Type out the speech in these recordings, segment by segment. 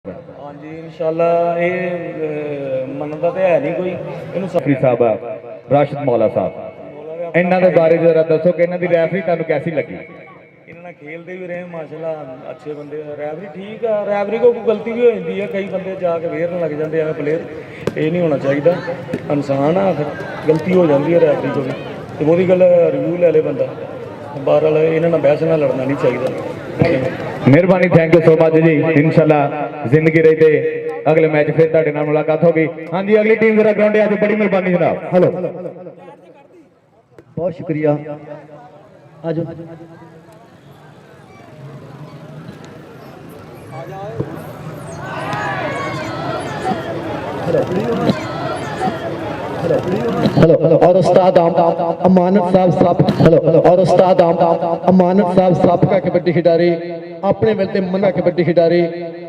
हाँ जी इंशाल्लाह ये मनता तो है नहीं कोई इन्हू सफरी साहब राशिद मौला साहब इन्हों के बारे जरा दसो कि इन्हों की रैफरी तुहानू कैसी लगी। इन्होंने खेलते भी रहे माशाल्लाह अच्छे बंदे रैफरी ठीक है रैफरी को कोई गलती भी हो जाती है कई बंदे जाके वेरन लग जाते हैं प्लेयर ये नहीं होना चाहिए इंसान आ फिर गलती हो जाती है रैफरी को भी तो वो गल रिव्यू ले ले बंदा बार इन्होंने बहस ना लड़ना नहीं चाहिए। मेहरबानी थैंक यू सो मच जी इंशाल्लाह जिंदगी रही थे अगले मैच फिर तुहाडे नाल मुलाकात होगी। हाँ जी अगली टीम जरा ग्राउंड आज बड़ी मेहरबानी जनाब। हेलो बहुत शुक्रिया आज हेलो हेलो और उस्ताद अमानत साहब हेलो हेलो और उस्ताद अमानत साहब साबका कबड्डी खिडारी अपने वेले मन्ना कबड्डी खिडारी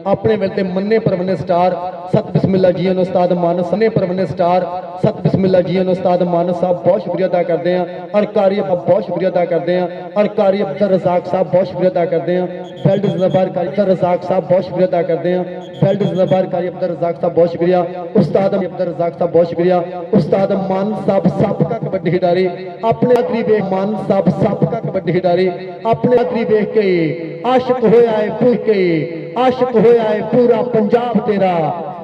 अपने वेले मन्ने परमने स्टार सत बिस्मिल्ला जी उस्ताद मानस सने परमने स्टार सत बिस्मिल्ला जी उस्ताद मानस साहब बहुत शुक्रिया अदा करते हैं और कारी बहुत शुक्रिया अदा करते हैं और कारी अब्दुल रज़ाक साहब बहुत शुक्रिया अदा करते हैं बेल्ट ज़बार कारी अब्दुल रज़ाक साहब बहुत शुक्रिया अदा करते हैं बेल्ट ज़बार कारी अब्दुल रज़ाक साहब बहुत शुक्रिया उस्ताद अब्दुल रज़ाक साहब बहुत शुक्रिया उस्ताद मान साहब साबका कबड्डी खिडारी अपने अदरी बेख मान साहब साबका कबड्डी खिडारी अपने अदरी बेख के आशिक होया है पूर के आशिक होया है पूरा पंजाब तेरा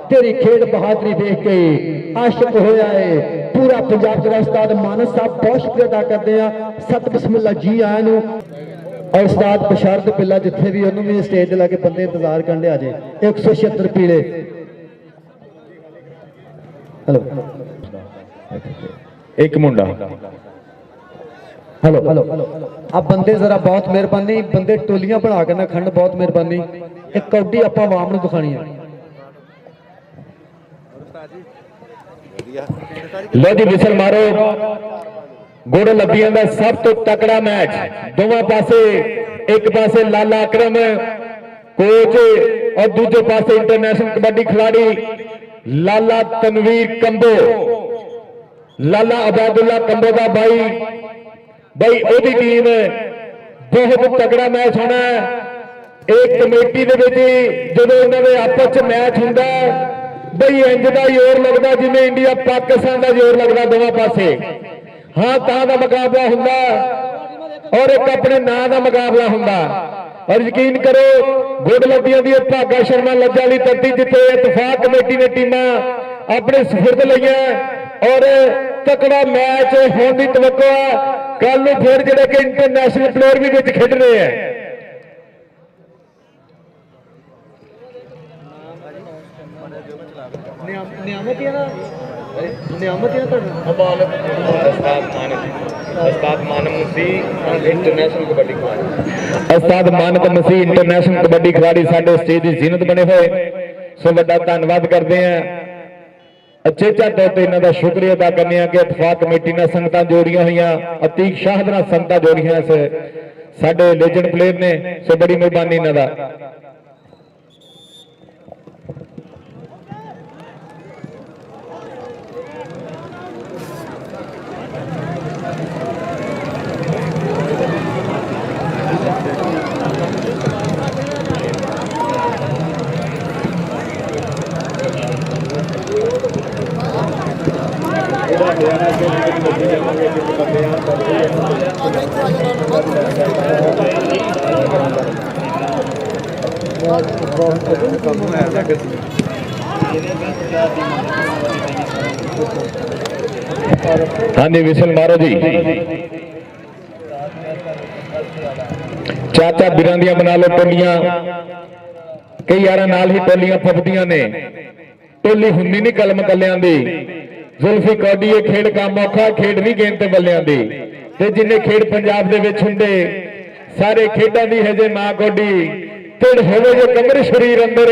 तेरी खेड बहादुरी देख के आशिक होया है पूरा पंजाब तेरा। उस्ताद मानस साहब बहुत शुक्रिया अदा करते हैं सत बिस्मिल्ला जी आया नू और उस्ताद बशारत पिल्ला जिथे भी उन्होंने भी स्टेज ला के बंदे इंतजार करने आ जाए 176 पीले। हेलो एक मुंडा हेलो हेलो अब बंदे जरा बहुत मेहरबानी बंदे टोलियां बना के ना खंड बहुत मेहरबानी एक कौडी आप आवाम नूं दिखानी है। लो जी विसल मारो गुड़ लबियां का सब तो तकड़ा मैच दोवां पासे एक पासे लाला अकरम कोच और दूजे पासे इंटरनेशनल कबड्डी खिलाड़ी लाला तनवीर कंबो लाला अबादुल्ला कंबो का भाई भाई ओदी टीम बहुत तगड़ा मैच होना है। एक कमेटी जो उन्होंने आपस मैच होंगे बई इंज का जोर लगता जिमें इंडिया पाकिस्तान का जोर लगता दोनों पासे हाँ ता का मुकाबला होंगे और एक अपने नां का मुकाबला होंगे और यकीन करो गुड़ लबियां दी भागा शर्मा लज्जा ली धरती जिथे इतफाक कमेटी ने टीम अपने सुफुर्द लिया और तकड़ा मैच होने की तवक्को है। कल फिर जो कि इंटरनेशनल प्लेयर भी विच खेड रहे हैं। उस्ताद मानत मसीह इंटरनेशनल कबड्डी खिलाड़ी साडे स्टेज की जीनत बने हुए सो बड़ा धन्यवाद करते हैं। अच्छे तौर पर इन्हों का शुक्रिया अदा करने कि इतफाक कमेटी ने संगतां जोड़ियां हुई अतीक शाह दे नाल संगतां जोड़ियां साडे लेजेंड प्लेयर ने सो बड़ी मेहरबानी इन्हों का। हाँ जी विसल मारो जी चाचा बिरां दियां बना लो टोलियां कई यार नाल ही टोलियां फपदियां ने टोली हुंदी नहीं कलम कलियां दी जुल्फी कौडी ये खेड काम औखा खेड नहीं गेंद ते बल्लियां दी ते जिन्ने खेड पंजाब दे विच हुंदे सारे खेडां दी हजे मां कौडी तिड़ होवे जो कमर शरीर अंदर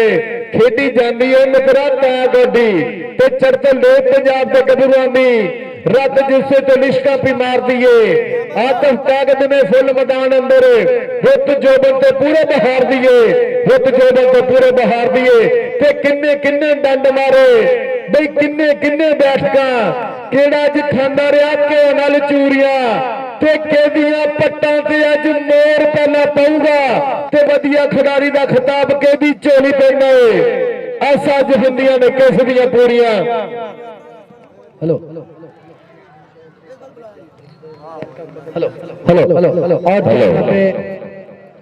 खेडी जांदी है नकरा ता कौडी ते चढ़तल दे पंजाब दे गबरूआं दी रत जिससे तो लिश्का भी मार दिए आतफ ताकत ने फुल मैदान अंदर रुत जोबन ते पूरे बहार दिए रुत जोबन ते पूरे बहार दिए ते किन्ने किन्ने डंड मारे बई किन्ने किन्ने बैठका केड़ा ज खांदा रहा के नाल चूरिया ਠੇਕੇ ਦੀਆਂ ਪੱਟਾਂ ਤੇ ਅੱਜ ਮੋਰ ਪਹਿਲਾਂ ਪਊਗਾ ਤੇ ਵਧੀਆ ਖਿਡਾਰੀ ਦਾ ਖਿਤਾਬ ਕਿਹਦੀ ਝੋਲੀ ਪੈਂਦਾ ਏ। ਐਸਾ ਜਫੰਦੀਆਂ ਨੇ ਕਿਸ ਦੀਆਂ ਪੂਰੀਆਂ। Hello hello hello hello hello और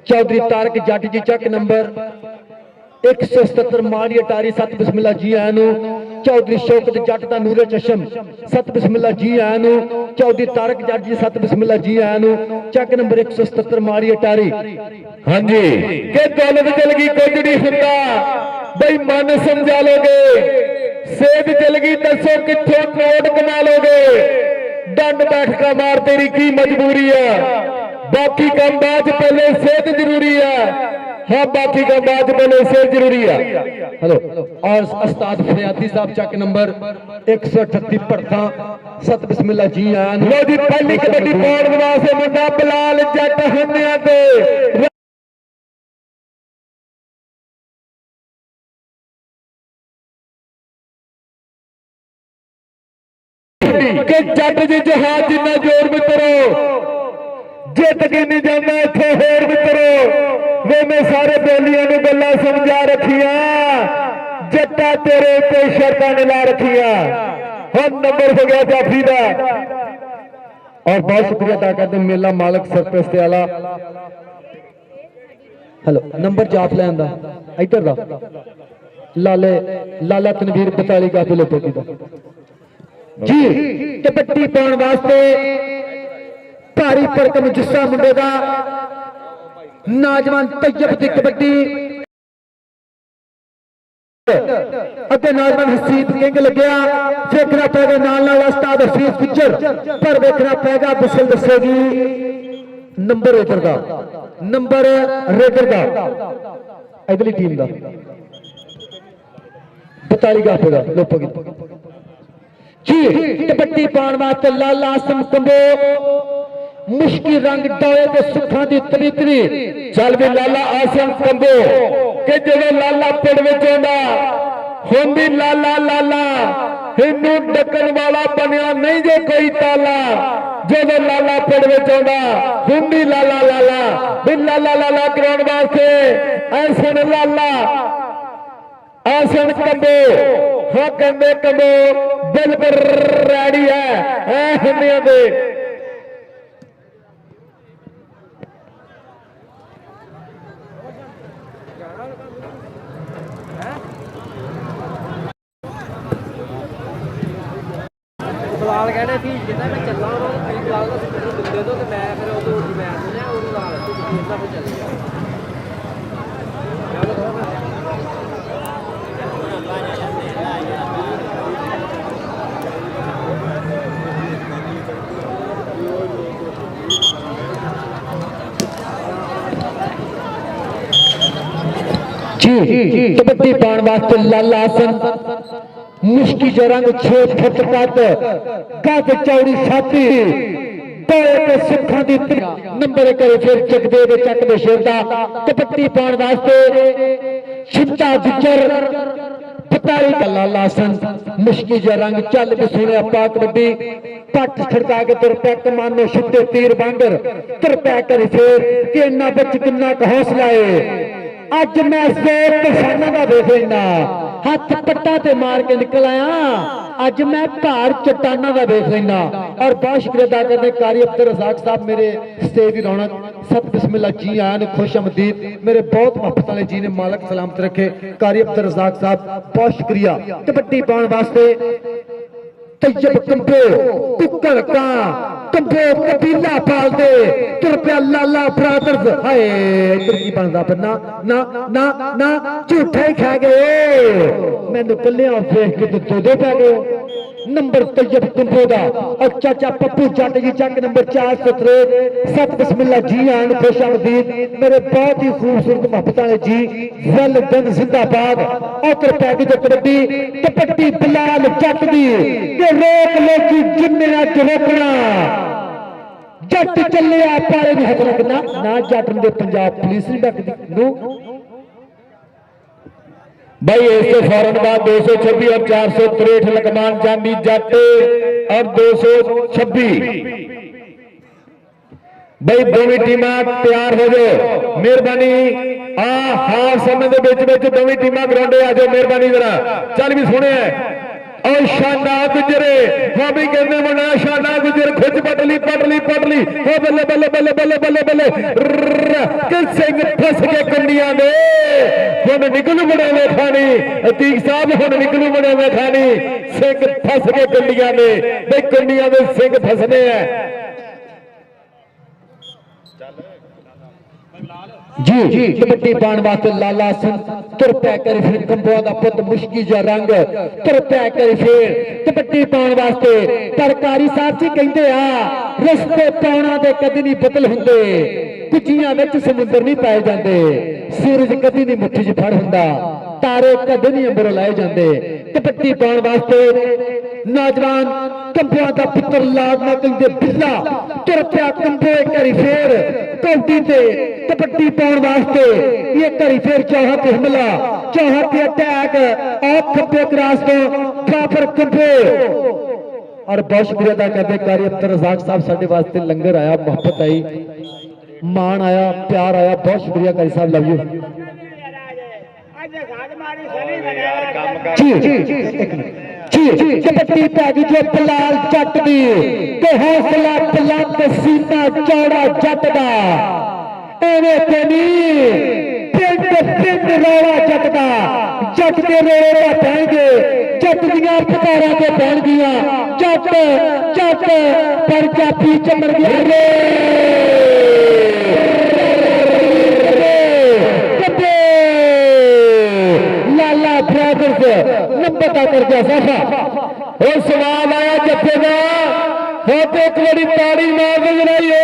चौधरी तारक जट जी चक नंबर 177 माड़ी अटारी 7 बिस्मिल्लाह जी आया नू। चौधरी शौकत जट दा नूरे चशम 7 बिस्मिल्लाह जी आया नू। चौधरी तारक जट जी 7 बिस्मिल्लाह जी आया नू। चक नंबर 177 माड़ी अटारी। हाँ जी के दौलत चल गई कुछ नहीं हुंदा बई मन समझा लोगे। सेध चल गई दसो कित्थों करोड़ कमा लोगे। डंड बैठका मार तेरी की मजबूरी है। बाकी काम बाद पहले सेहत जरूरी है। हाँ बाकी काम बाद पहले सेहत जरूरी है। हेलो और उस्ताद फरियादी साहब चक नंबर 138 पड़ता 7 बिस्मिल्लाह जी आया नू। लो जी पहली कबड्डी पाउण वास्ते मुंडा बिलाल जट हन्निया ते कि जट जी जहाज जिन्ना जोर मित्रो जित के नहीं जाना इत्थे होर मित्रो वे मैं सारे बेलियां नूं गल्लां समझा रखियां जट्टा तेरे कोई शर्तां नहीं ला रखियां। हम नंबर हो गया जाफी दा और बहुत शुक्रिया अदा करते मेला मालक सरपंच ते आला। हेलो नंबर जाफ लैन दा इधर दा लाले लाला तनवीर 42 का बिलो पेटी दा जी कबड्डी पाउण वास्ते भारी भरकम जुस्सा मुंडे दा नौजवान तैयब दी कबड्डी अगे नौजवान हसीब किंग लग्या। देखना पैगा नाल नाल उस्ताद हफीज गुज्जर पर देखना पैगा बिसल दसेगी नंबर रेडर दा नंबर रेडर दा इधरली टीम दा 42 का पेगा लोपो की जी कबड्डी पाउण वास्ते लाला आसम कंबो मुश्किल रंग डोए ते सुखा दी तरीतरी चल भी लाला आसम कंबो कि जो लाला पिंड विच आंदा हुंदी लाला लाला हिंदू डकन वाला बनया नहीं जो कोई ताला जो लाला पिंड विच आंदा हुंदी लाला लाला भी लाला लाला कराउण वास्ते ऐसे लाला आसन कंबो हाँ कंबे कंबो बिल्कुल रेडी है हिंदियों दे ਬਲਾਲ ਕਹਿੰਦੇ ਸੀ ਜਿੱਦਾਂ ਮੈਂ ਚੱਲਾਂ ਉਹ ਬਲਾਲ ਦਾ ਦੇ ਦੋ ਤੇ ਮੈਂ ਫਿਰ ਉਦੋਂ ਮੈਂ ਸੁਣਿਆ ਉਹ ਨਾਲ ਜਿੱਦਾਂ ਮੈਂ ਚੱਲ ਗਿਆ जी कबड्डी पाउण वास्ते लाला आसन मुश्की जो रंग 6 फुट कद कद चौड़ी छाती ते सिखां दी नंबर करे फिर चकदे दे चक दे शेरदा कबड्डी पाउण वास्ते छिट्टा गुज्जर 45 का लाला आसन मुश्की जो रंग चल भी सुने पा कबड्डी पट खड़का के तुर पै कमानो छिट्टे तीर बांगर तुर पै करे फिर कि इन्ना बच किन्ना हौसला है। अज मैं जोर किसानों का देख लेना हाथ पट्टा ते मार के निकल आया अज मैं भार चट्टाना का देख लेना। और बहुत शुक्रिया अदा करते कारी अब्दुल रज़ाक साहब मेरे स्टेज की रौनक 7 बिस्मिल्लाह जी आया ने खुश आमदीद मेरे बहुत मोहब्बत वाले जी ने मालक सलामत रखे कारी अब्दुल रज़ाक साहब बहुत शुक्रिया। कबड्डी पाउण वास्ते तैयब कंबो कुकर का कंबो कबीला पाल दे तुर पे लाला ब्रादर्स हाय इधर की बनदा पर ना ना ना ना झूठे ही खा गए मैनू कलिया देख के तो दो पै गए। नंबर तैयब कंबो दा और चाचा पप्पू जट जी चक नंबर 463 7 बिस्मिल्लाह जी आन खुश आमदीद मेरे बहुत ही खूबसूरत मोहब्बत वाले जी वेल डन जिंदाबाद। और पैगी तो कबड्डी कबड्डी बिलाल जट दी के रोक लो जी जिन्ने अज रोकना जट चले पाले भी हथ लगना ना जट दे पंजाब पुलिस नहीं डकदी नो भाई इसके फौरन बाद 226 और 463 लकमान जानी जट और 226 ਬਈ ਦੋਵੇਂ ਟੀਮਾਂ ਤਿਆਰ ਹੋ ਜਾਓ ਮਿਹਰਬਾਨੀ ਆ ਹਾਫ ਸਮੇਂ ਦੇ ਵਿੱਚ ਦੋਵੇਂ ਟੀਮਾਂ ਗਰਾਊਂਡੇ ਆ ਜਾਓ ਮਿਹਰਬਾਨੀ ਜਰਾ ਚੱਲ ਵੀ ਸੁਣਿਆ ਔਰ ਸ਼ਾਨਾ ਗੁਜਰੇ ਹਾਂ ਵੀ ਕਹਿੰਦੇ ਮੁੰਡਾ ਸ਼ਾਨਾ ਗੁਜਰ ਖੁੱਜ ਪਟਲੀ ਹੋ ਬੱਲੇ ਬੱਲੇ ਕਿ ਸਿੰਘ ਫਸ ਕੇ ਕੰਡੀਆਂ ਦੇ ਹੁਣ ਨਿਕਲੂ ਬਣਾਵੇ ਖਾਣੀ ਅਤੀਕ ਸਾਹਿਬ ਹੁਣ ਨਿਕਲੂ ਬਣਾਵੇ ਖਾਣੀ ਸਿੰਘ ਫਸ ਕੇ ਕੰਡੀਆਂ ਦੇ ਬਈ ਕੰਡੀਆਂ ਦੇ ਸਿੰਘ ਫਸਨੇ ਆ जी कबड्डी पाने वास्ते लाला सिंह तुर पै कर फिर कंबोआ दा पुत मुश्की जा रंग तुर पै कर फिर कबड्डी पाने वास्ते सरकारी साहब जी कहते आ रस्ते पाना दे कदी नहीं बदल हुंदे कुजियां विच समुंदर नहीं पाए जांदे सूरज कदी नहीं मुट्ठी च फड़ हुंदा तारे कदी नहीं अंबर लाए जांदे कबड्डी पाने वास्ते नौजवान कंबोआ दा पुत्र लाडना कहंदे बिल्ला तुर पै कंबो एक बारी फिर कौटी ते कबड्डी पाने वास्ते ये करी फिर चौहत हमला चौहत अटैक आप खब्बे क्रॉस तो काफर कंबो और बहुत शुक्रिया अदा करते कारी अब्दुल रज़ाक साहब साडे वास्ते लंगर आया मोहब्बत आई मान आया प्यार आया बहुत शुक्रिया कारी साहब लव यू जी कबड्डी पै गई जो बलाल जट दी ते हौसला बुलंद सीना चौड़ा जट दा एवें ते नहीं पिंड रौला जट दा जट के रोले पैणगे जट दियां पुकारां ते पैणगियां जट जट पर जापी चमर गया लाला ब्रदर्स नंबर का कर गया साफा और सवाल आया जत्थे का हो तो एक बड़ी ताड़ी मार दे जरा ये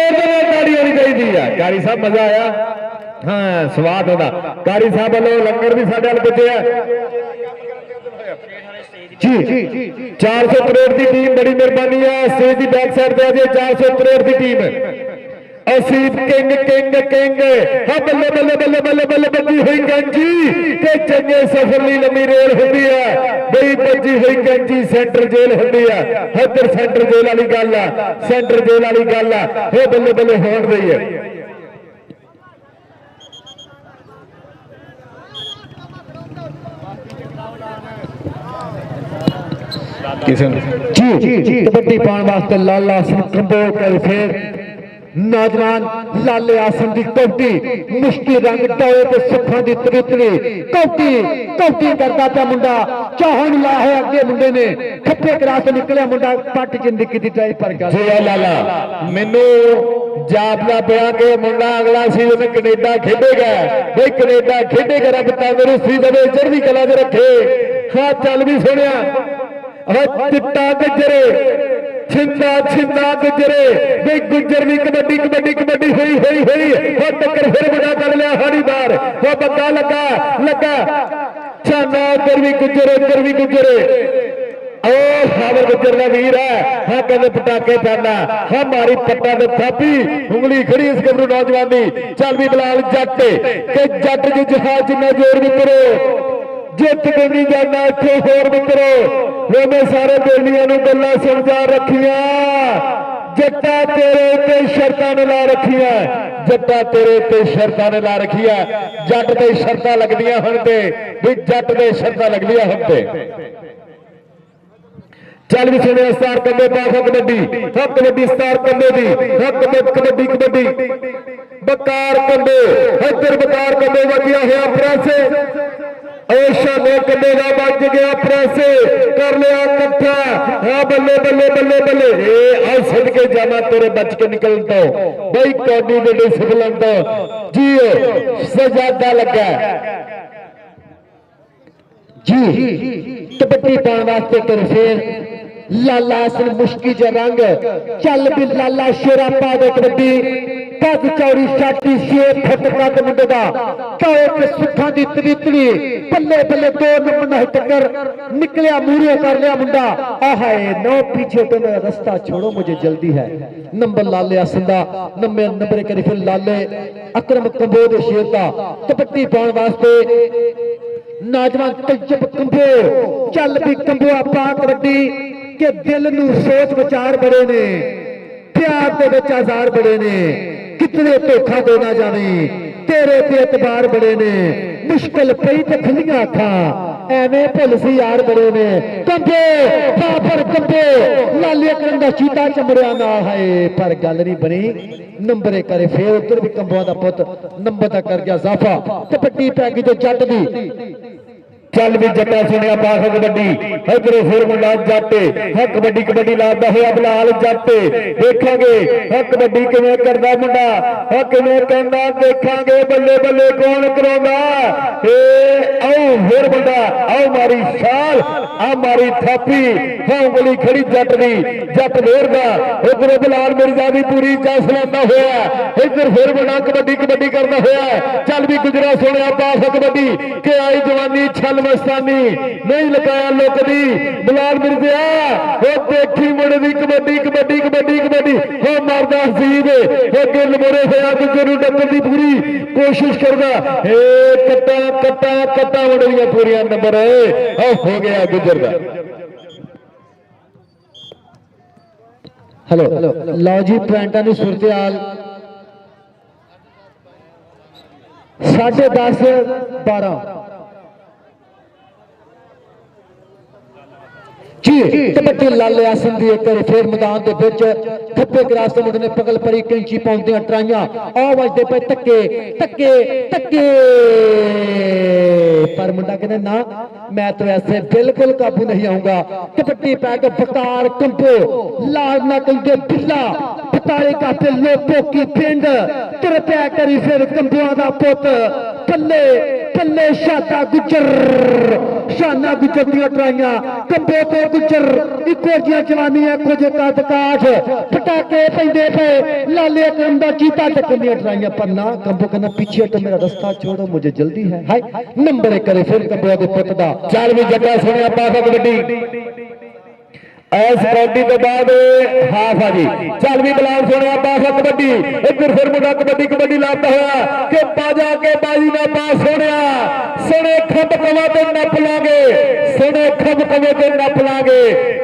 ताड़ी होनी चाहिए कारी साहब मजा आया हाँ स्वाद होता कारी साहब वालों लंगर भी साढ़े वाल पुजे जी 400 करोड़ की टीम बड़ी मेहरबानी है स्टेज की बैक साइड पे आज 400 करोड़ की टीम असीब किंग किंग किंग हाँ बल्ले बल्ले बल्ले बल्ले बल्ले बजी हुई गंजी ते चंगे सफर ली लंबी रेल होती है बड़ी बजी हुई गंजी सेंटर जेल होती है हदर सेंटर जेल वाली गल है सेंटर जेल वाली गल है वो बल्ले बल्ले होड़ रही है जी कबड्डी पाने वास्ते लाला सिंह कंबो कर फिर नौजवान लाले आसन की कौटी मुश्किल रंग टोए ते सुखों की तवितरी कौटी करता था मुंडा चाहन ला है अगे मुंडे ने खप्पे क्रॉस निकलिया मुंडा पट च निकी दी ट्राई पर गया जी लाला मैनू जापदा पिया के मुंडा अगला सीजन कनेडा खेडेगा भाई कनेडा खेडेगा रब तंदुरुस्ती देवे चढ़दी कला च रखे हाँ चल भी सुनिया चिट्टा गुजरे छिंदा छिंदा गुजरे वे गुजर भी कबड्डी कबड्डी कबड्डी हुई वो टक्कर फिर बड़ा कर लिया हारी बार वो बंदा लगा लगा छाना उधर भी गुजरे ओ सावर गुजर का वीर है हाँ कहते पटाके पैना हाँ मारी पट्टा ने थापी उंगली खड़ी इस गबरू नौजवान की चल भी बिलाल जट के जट जो जहाज जिन्ना जोर मित्रो जित के नहीं जाना इतने होर मित्रो मैं सारे बेलियां गल्लां समझा रखिया जट्टा तेरे ते शर्तां ने ला रखिया जट्टा तेरे ते शर्तां ने ला रखिया जट ते शर्तां लगदियां हुण ते भी जट ते शर्तां लगदियां हुण ते चल भी सुने स्टार कंबे पास कबड्डी स्टार कंबे दी कबड्डी कबड्डी बकार कंबे इधर बकार कंबे वजिया होया प्रेस शाने कंबे का बच गया प्रेस कर लिया कट्ठा हाँ बल्ले बल्ले बल्ले बल्ले आज सद के जाना तेरे बच के निकल तो भाई कौडी दे डिसिप्लिन तो जी सजादा लगा जी कबड्डी पाने वास्ते कर फिर लाला असल मुश्की च रंग चल भी लाला शेरा पा दे कबड्डी पग चौड़ी छाती 6 फुट कद मुंडे दा टोए ते सुखा दी तवीतली बल्ले बल्ले 2 नंबर टक्कर निकलिया मूरे कर लिया मुंडा आहाए नो पीछे तो मेरा रास्ता छोड़ो मुझे जल्दी है नंबर लाले असंदा नंबर करी फिर लाले अकरम कंबो दे शेर दा कबड्डी पाने वास्ते नौजवान तजब कंबो चल भी कंबो पा कबड्डी के दिल नू सोच विचार बड़े ने प्यार दे विच आजार बड़े ने कितने धोखा दे ना जावे तेरे ते एतबार बड़े ने मुश्किल पई ते खुलियां अखां एवें भुल सी यार बड़े ने कंबे बाबर कंबे लाले करन दा चीता चमड़िया नाल हाय पर गल नहीं बनी नंबर एक करे फिर उधर भी कंबों दा पुत नंबर दा कर गया इजाफा कबड्डी पै गई तो जट दी चल भी जट्टा सुनिया पास कबड्डी इधरों फिर मुंडा जट है कबड्डी कबड्डी लादा होया बिलाल जट देखांगे है कबड्डी किवें करदा मुंडा है किवें कहंदा देखांगे बल्ले बल्ले कौन करांदा ए आओ फिर मुंडा आओ मारी शाल आ मारी थापी है उंगली खड़ी जट दी जट वेरदा इधरों बिलाल मिर्जा भी पूरी चास लांदा होया इधर फिर मुंडा कबड्डी कबड्डी करदा होया चल भी गुजरा सुनिया पास कबड्डी के आई जवानी छल मस्तानी नहीं लगाया लोकदी बिलाल मिर्जा वो देखी मुड़दी कबड्डी कबड्डी कबड्डी कबड्डी वो मरदा हसीब वो दिल मोरे होया गुजर डकन की पूरी कोशिश करदा ए कट्टा कट्टा कट्टा मुड़दियां पूरियां नंबर हो गया गुजर दा हेलो लो जी पॉइंटां दी सूरत-हाल 10:30 12 जी कबड्डी लाले आसन दी एक बार फिर मैदान दे विच खब्बे ग्रास तो मुंडे ने पगल परी कैंची पाउंदियां ट्राइयां आ वजदे पे धक्के धक्के धक्के पर मुंडा कहने ना मैं तो ऐसे बिल्कुल काबू नहीं आऊंगा कबड्डी पै के बकार कंबो लाल ना कहंदे बिल्ला पताले का पे लोपो की पिंड तेरे पै करी फिर कंबुआ दा पुत पल्ले पल्ले शादा गुजर शाना गुजर दी ट्राइयां कंबे ते गुजर इको जिहा जवानी इको जे कद काठ पटाके पैंदे पे लाले करम दा चीता टकन दी ट्राइयां पर ना कंबो कहना पीछे तो मेरा रास्ता छोड़ो मुझे जल्दी है हाय नंबर एक करे फिर कंबे दे पुत दा चल भी जट्टा सुनिया पास कबड्डी ऐस कबड्डी तो बाद हाफ आ जी चल भी बिलाल सुनिया पास कबड्डी इधर फिर मुंडा कबड्डी कबड्डी लाता हुआ कि बाजा के बाजी ना पास होनिया सने खंब कवा ते नप लांगे सने खंब कवे ते नप लांगे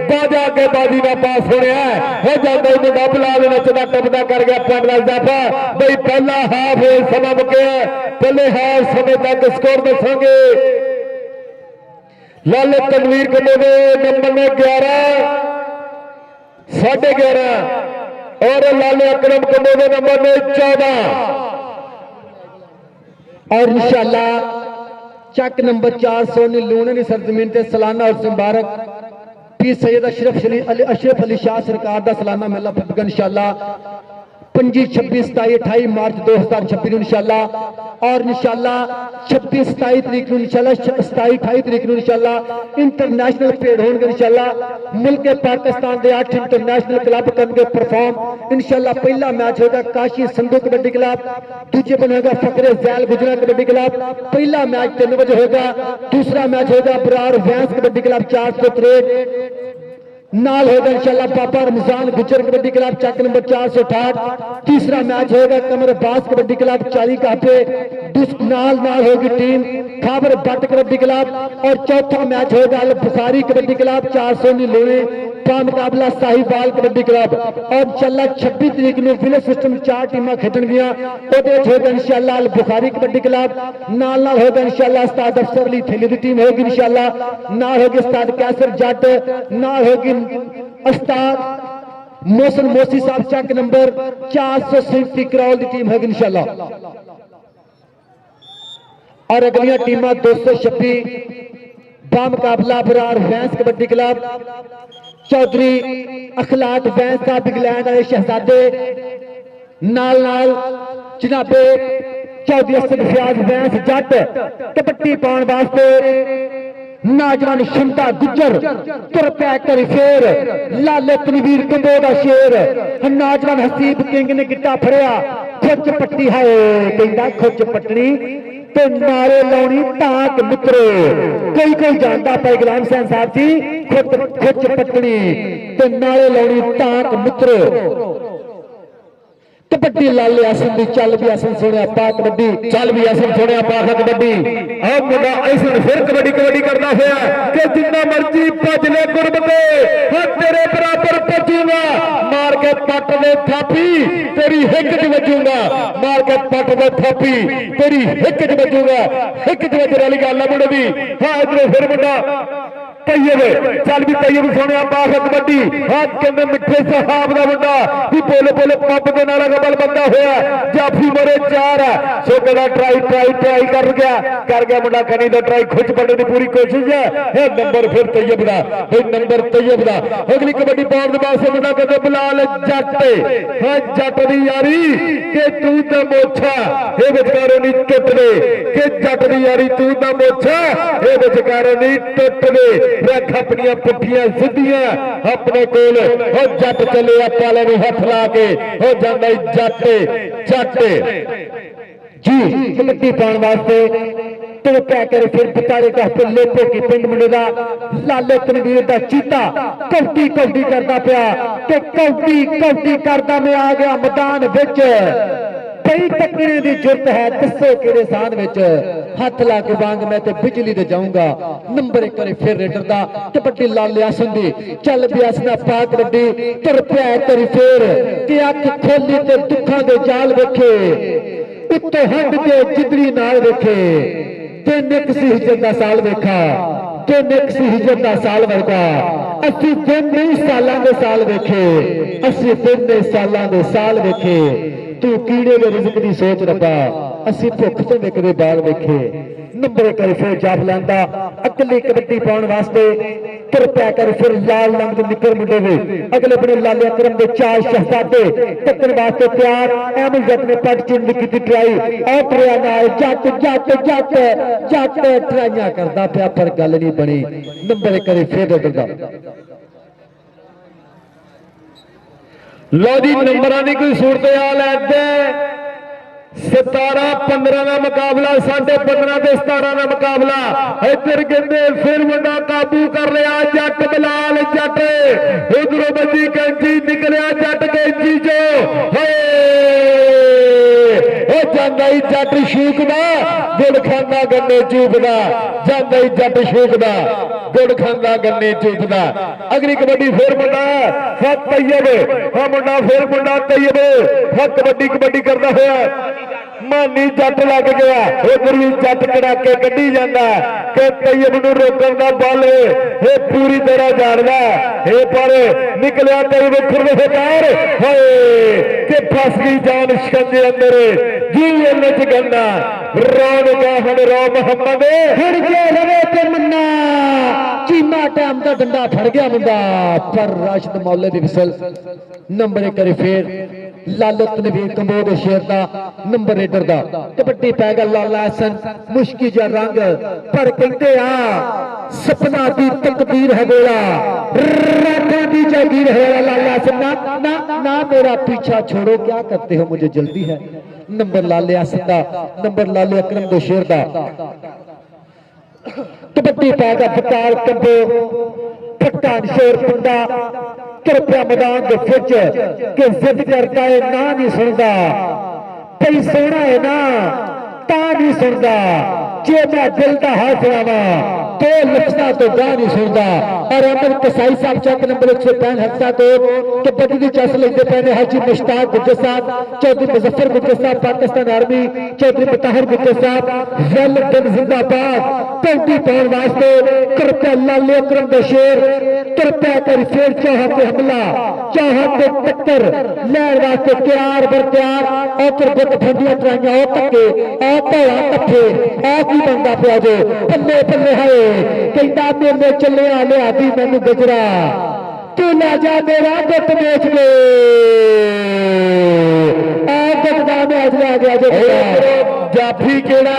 बाजा के बाजी ना पास होनिया हो जाता ही मुंडा बिलाल नचदा टपदा कर गया पॉइंट दा इजाफा भाई पहला हाफ समा मुक्या पहले हाफ समय तक स्कोर दसांगे लाले तनवीर कन्ने दे नंबर ने 11 11.5 और लाले अकरम कन्ने दे नंबर ने 14 और इंशाल्लाह चक नंबर 400 ने लूने सरजमीन ते सालाना और मुबारक पी सैयद अशरफ अली शाह सरकार दा सालाना मेला पवेगा इंशाल्लाह 25 26 27 28 मार्च 2026 इंशाल्लाह और इंशाल्लाह 26 27 तरीक इंशाल्लाह 27 28 तरीक इंशाल्लाह इंटरनेशनल पेड़ होंगे इंशाल्लाह मुल्क पाकिस्तान के 8 इंटरनेशनल क्लब करेंगे परफॉर्म इंशाल्लाह पहला मैच होगा काशी संधू कबड्डी क्लब दूसरे बनेगा फकरे जैल गुजरा कबड्डी क्लब पहला मैच 3 बजे होगा दूसरा मैच होगा बरार वैंस कबड्डी क्लब 463 नाल होगा इंशाल्लाह बाबा रमजान गुजर कबड्डी क्लब चक नंबर 468 तीसरा मैच होगा कमर अब्बास कबड्डी क्लब 40 काफे नाल होगी टीम खाबर बट कबड्डी क्लब और चौथा मैच होगा अल बुखारी कबड्डी क्लब 499 का मुकाबला साहिवाल कबड्डी क्लब और इंशाल्लाह 26 तरीक ਨੂੰ विलेज सिस्टम 4 टीमां खेडणगियां ਉਹਦੇ ਹੋਗਾ इंशाल्लाह अल बुखारी कबड्डी क्लब नाल होगा इंशाल्लाह उस्ताद अफसर अली थेली दी टीम होगी इंशाल्लाह नाल होगी उस्ताद कैसर जट नाल होगी उस्ताद मोहसिन मोसी साहब चक नंबर 437 करौल की टीम होगी इंशाल्लाह और अगलियां टीमां 226 बामुकाबला बरार वैंस कबड्डी क्लब चौधरी अखलाक वैंस साहब इंग्लैंड वाले शहजादे नाल नाल जनाबे चौधरी असद फयाज वैंस जट कबड्डी पाउण वास्ते नौजवान शंता गुजर तुर पै करी फेर लाले तनवीर कंबो दा शेर नौजवान हसीब किंग ने गिट्टा फड़िया खुच पट्टी है कहंदा खुच पटनी ते नारे लाउणी ताक मित्रो कोई जानदा पे गुलाम हुसैन साहब जी खुच पटनी ते नारे लाउणी ताक मित्रो कबड्डी लाल आसन दी चल भी आसन सुने पा कबड्डी चल भी आसन सुने पा कबड्डी आ मुंडा ऐसन फिर कबड्डी कबड्डी करना होया कि जिन्ना मर्जी भज ले गुरबते हां तेरे बराबर पजूंगा मार के पट दे थापी तेरी हिक च वजूंगा मार के पट दे थापी तेरी हिक च वजूंगा हिक च वजने वाली गल है मुंडे दी हां इधर फिर मुंडा तैयब चल भी तैयब सोने पास कबड्डी हां कहंदे मिठे साहब दा मुंडा भी बोले बोले पंप दे नाल गबल बंदा होया जाफी मरे 4 है सो कहदा ट्राई कर गया मुंडा कनी दा ट्राई खुच पड़ने दी पूरी कोशिश है ये नंबर फिर तैयब दा भाई नंबर तैयब दा अगली कबड्डी पाउण दे पासे मुंडा कहंदा बिलाल जट हां जट दी यारी के तू ते मोछा ए विचकारों नहीं टुट दे के जट दी यारी तू ते मोछा ए विचकारों नहीं टुट दे रख अपनिया पुठियां सिद्धियां अपने कोल हो जट चले पाले में हथ ला के हो जांदा जट जी कबड्डी पाउण वास्ते तो क्या करे फिर बिचारे का लेपो की पिंड मुंडे दा लाले तनवीर दा चीता कौटी करदा पिया ते कौटी करदा मैं आ गया मैदान विच कई तकने की जरूरत है दसो किहड़े स्थान विच हथ ला के वांग मैं ते बिजली दे जाऊंगा नंबर 1 करे फिर रेडर दा कबड्डी लाल आसन दी चल भी आसना पा कबड्डी तुर पिया तेरी फेर कि अख खोली ते दुखां दे जाल वेखे उत्ते हंड ते जिदड़ी नाल वेखे ते निक सी हिजरत दा साल वेखा ते निक सी हिजरत दा साल वर्गा असी दिन नहीं सालां दे साल वेखे असी दिन ने सालां दे साल वेखे तू कीड़े दे रिज़्क दी सोच रब्बा असी भुख ते विकदे बाल वेखे नंबर 1 फिर जाप लैंदा अगली कबड्डी पाउण वास्ते तुर पिया कर फिर लाल रंग दे निकर मुंडे वे अगले बने लाले अकरम दे 4 शहजादे टक्कर वास्ते तैयार अहमद जट ने पट चिन्ह की ट्राई आ ट्रिया नाल जट ट्राइयां करदा पिया पर गल नहीं बनी नंबर 1 फिर डरदा लो जी नंबरां दी कोई सूरत हाल है 17-15 का मुकाबला 15.5 ते 17 का मुकाबला इधर कहते फिर मुंडा काबू कर लिया जट बिलाल जट उधरों बजी कैंची निकलिया जट कैंची चो जांदा ही जट शूकदा गुड़ खांदा गन्ने चूपदा जांदा ही जट शूकदा गुड़ खांदा गन्ने चूपदा अगली कबड्डी फिर मुंडा तैयब हाँ मुंडा फिर मुंडा तैयब हाँ कबड्डी करता होया मानी जट लग गया उधर भी जट कड़ाके कड्डी जाता कि तैयब नूं रोकण दा बल ये पूरी तरह जानदा है पर निकलिया तैयब खुरदार हाय कि फस गई जान शिकंजे अंदर जी इन्ने च गन्ना रौन का हन रो मोहम्मद फिर के रवे ते मन्ना चीमा टाइम का डंडा फड़ गया मुंडा पर राशिद मौले दी विसल नंबर 1 फिर लालो तनवीर कंबोज शेर दा नंबर रेडर दा कबड्डी पै गया लाला हसन मुश्किल जा रंग पर कहते आ सपना दी तकदीर है गोला राखा दी जागीर है लाला हसन ना मेरा पीछा छोड़ो क्या करते हो मुझे जल्दी है नंबर लाले हसन दा नंबर लाले अकरम दे शेर दा कबड्डी पै गया बकार कंबो पट्टान शेर पिंडा कृपया मैदान के फिच के जिद करता है ना नहीं सुनता कई सोना है ना ता नहीं सुनता जे मैं दिल का हाथ लावा तो लक्षणा तो गा नहीं सुनता और अमर कसाई साहब चौक नंबर 165 हफ्ता तो कबड्डी की चस लेते पहने हाजी मुश्ताक गुज्जर साहब चौधरी मुजफ्फर गुज्जर साहब पाकिस्तान आर्मी चौधरी मुताहिर गुज्जर साहब वेलडन जिंदाबाद कबड्डी पाउण वास्ते कृपया लाले अकरम दा शेर कृपया कर फिर चाहत हमला चाहत टक्कर लैण वास्ते तैयार बर तैयार और बुत फंदियां ट्राइयां ओ तक्के आ भोला तੱਠੇ आ की बनदा पिया जो पल्ले पल्ले है कहता मेले चले आले आदि मैनू गजरा तू ला जा मेरा गुट बेच दे गजरा में अजला गया जो जाफी केड़ा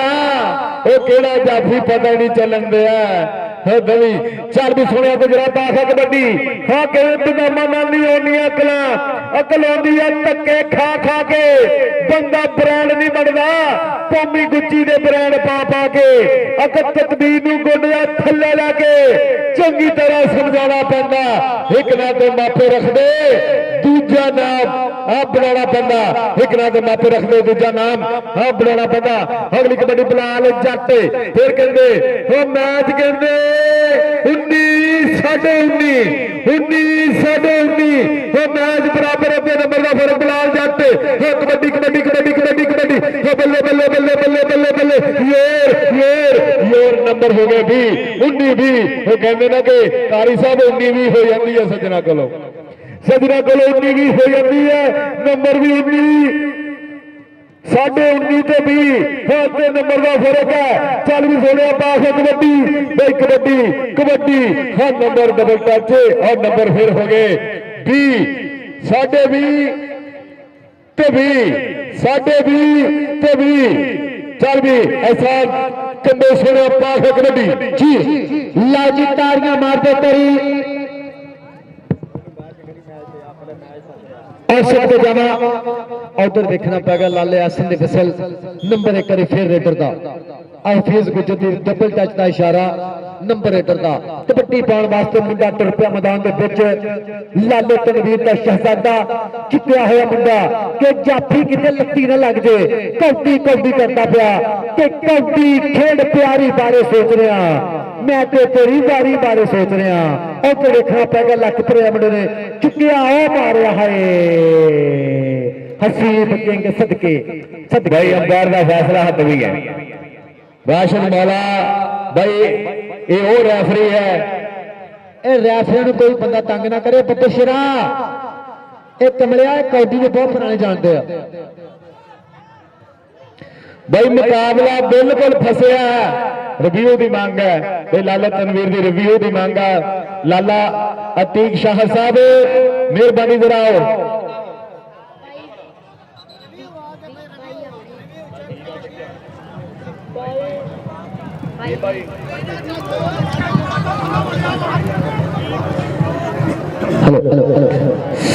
ओ केड़ा जाफी पता नहीं चलन दिया दवी चल भी सुनिया गुजरा पास कबड्डी हाँ बदामा नाल नहीं आनी अकल आती है धक्के खा खा के बंदा ब्रांड नहीं बनता कौमी गुच्ची दे ब्रांड पा पा के अकल तकदीर नूं गोडिया थल्ले लैके चंगी तरह समझाना पैंदा एक ना तो मापे रख दे दूजा नाम आप बनाना पैंदा, एक नाम के मापे रख दो, दूजा नाम आप बनाना पैंदा। अगली कबड्डी बिलाल जट फिर कहते हो मैच कहते 19-19 हो मैच बराबर अपने नंबर का फर्क बिलाल जट हो कबड्डी कबड्डी कबड्डी कबड्डी कबड्डी हो बल्ले बल्ले बल्ले बल्ले बल्ले बल्ले योर नंबर हो गए भी 19-20 वो कहते ना कि कारी साहब 19-20 हो जाती है सज्जना को 19-20 हो जाती है नंबर भी 19 19.5 ਤੇ 20 ਤੇ ਨੰਬਰ ਦਾ ਫਰਕ ਹੈ। ਚੱਲ ਵੀ ਸੋਹਣਿਆ ਪਾਸ ਕਬੱਡੀ ਬਈ ਕਬੱਡੀ ਕਬੱਡੀ ਹਾਂ ਨੰਬਰ ਡਬਲ ਟੱਚ ਔਰ ਨੰਬਰ ਫਿਰ ਹੋ ਗਏ 20 20.5 ਤੇ 20 20.5 ਤੇ 20 ਚੱਲ ਵੀ ਐਸਾ ਕੰਬੇ ਸੋਹਣਿਆ ਪਾਸ ਕਬੱਡੀ ਜੀ ਲਾਜੀ ਤਾੜੀਆਂ ਮਾਰਦੇ ਤੇਰੀ औसत जाना उधर देखना पेगा लाले आसन की फिसल नंबर 1 फिर रेडर का हफीज गुजर की डबल टच का इशारा नंबर रेडर का कबड्डी पाने वास्ते मुंडा टुर पिया मैदान के विच लाले तनवीर का शहजादा चित्या होया मुंडा कि जाफी किते लत्ती ना लग जाए कौडी कौडी करता पिया कि कौडी खेड प्यारी बारे सोच रहा मैं तो तेरी बारी बारे सोच रहा उधर देखना पेगा लक भरिया मुंडे ने चुकिया मारिया है हसीब किंग सदके भाई अंपायर का फैसला हद भी है राशन मौला भाई ये वो रेफरी है रेफरी कोई बंदा तंग ना करे बच्चे शिरा ये कमलिया कौडी में बहुत पुराने जानते हैं भाई मुकाबला बिल्कुल फसिया है रिव्यू की मांग है भाई लाला तनवीर की रिव्यू की मांग है लाला अतीक शाह साहब मेहरबानी जराओ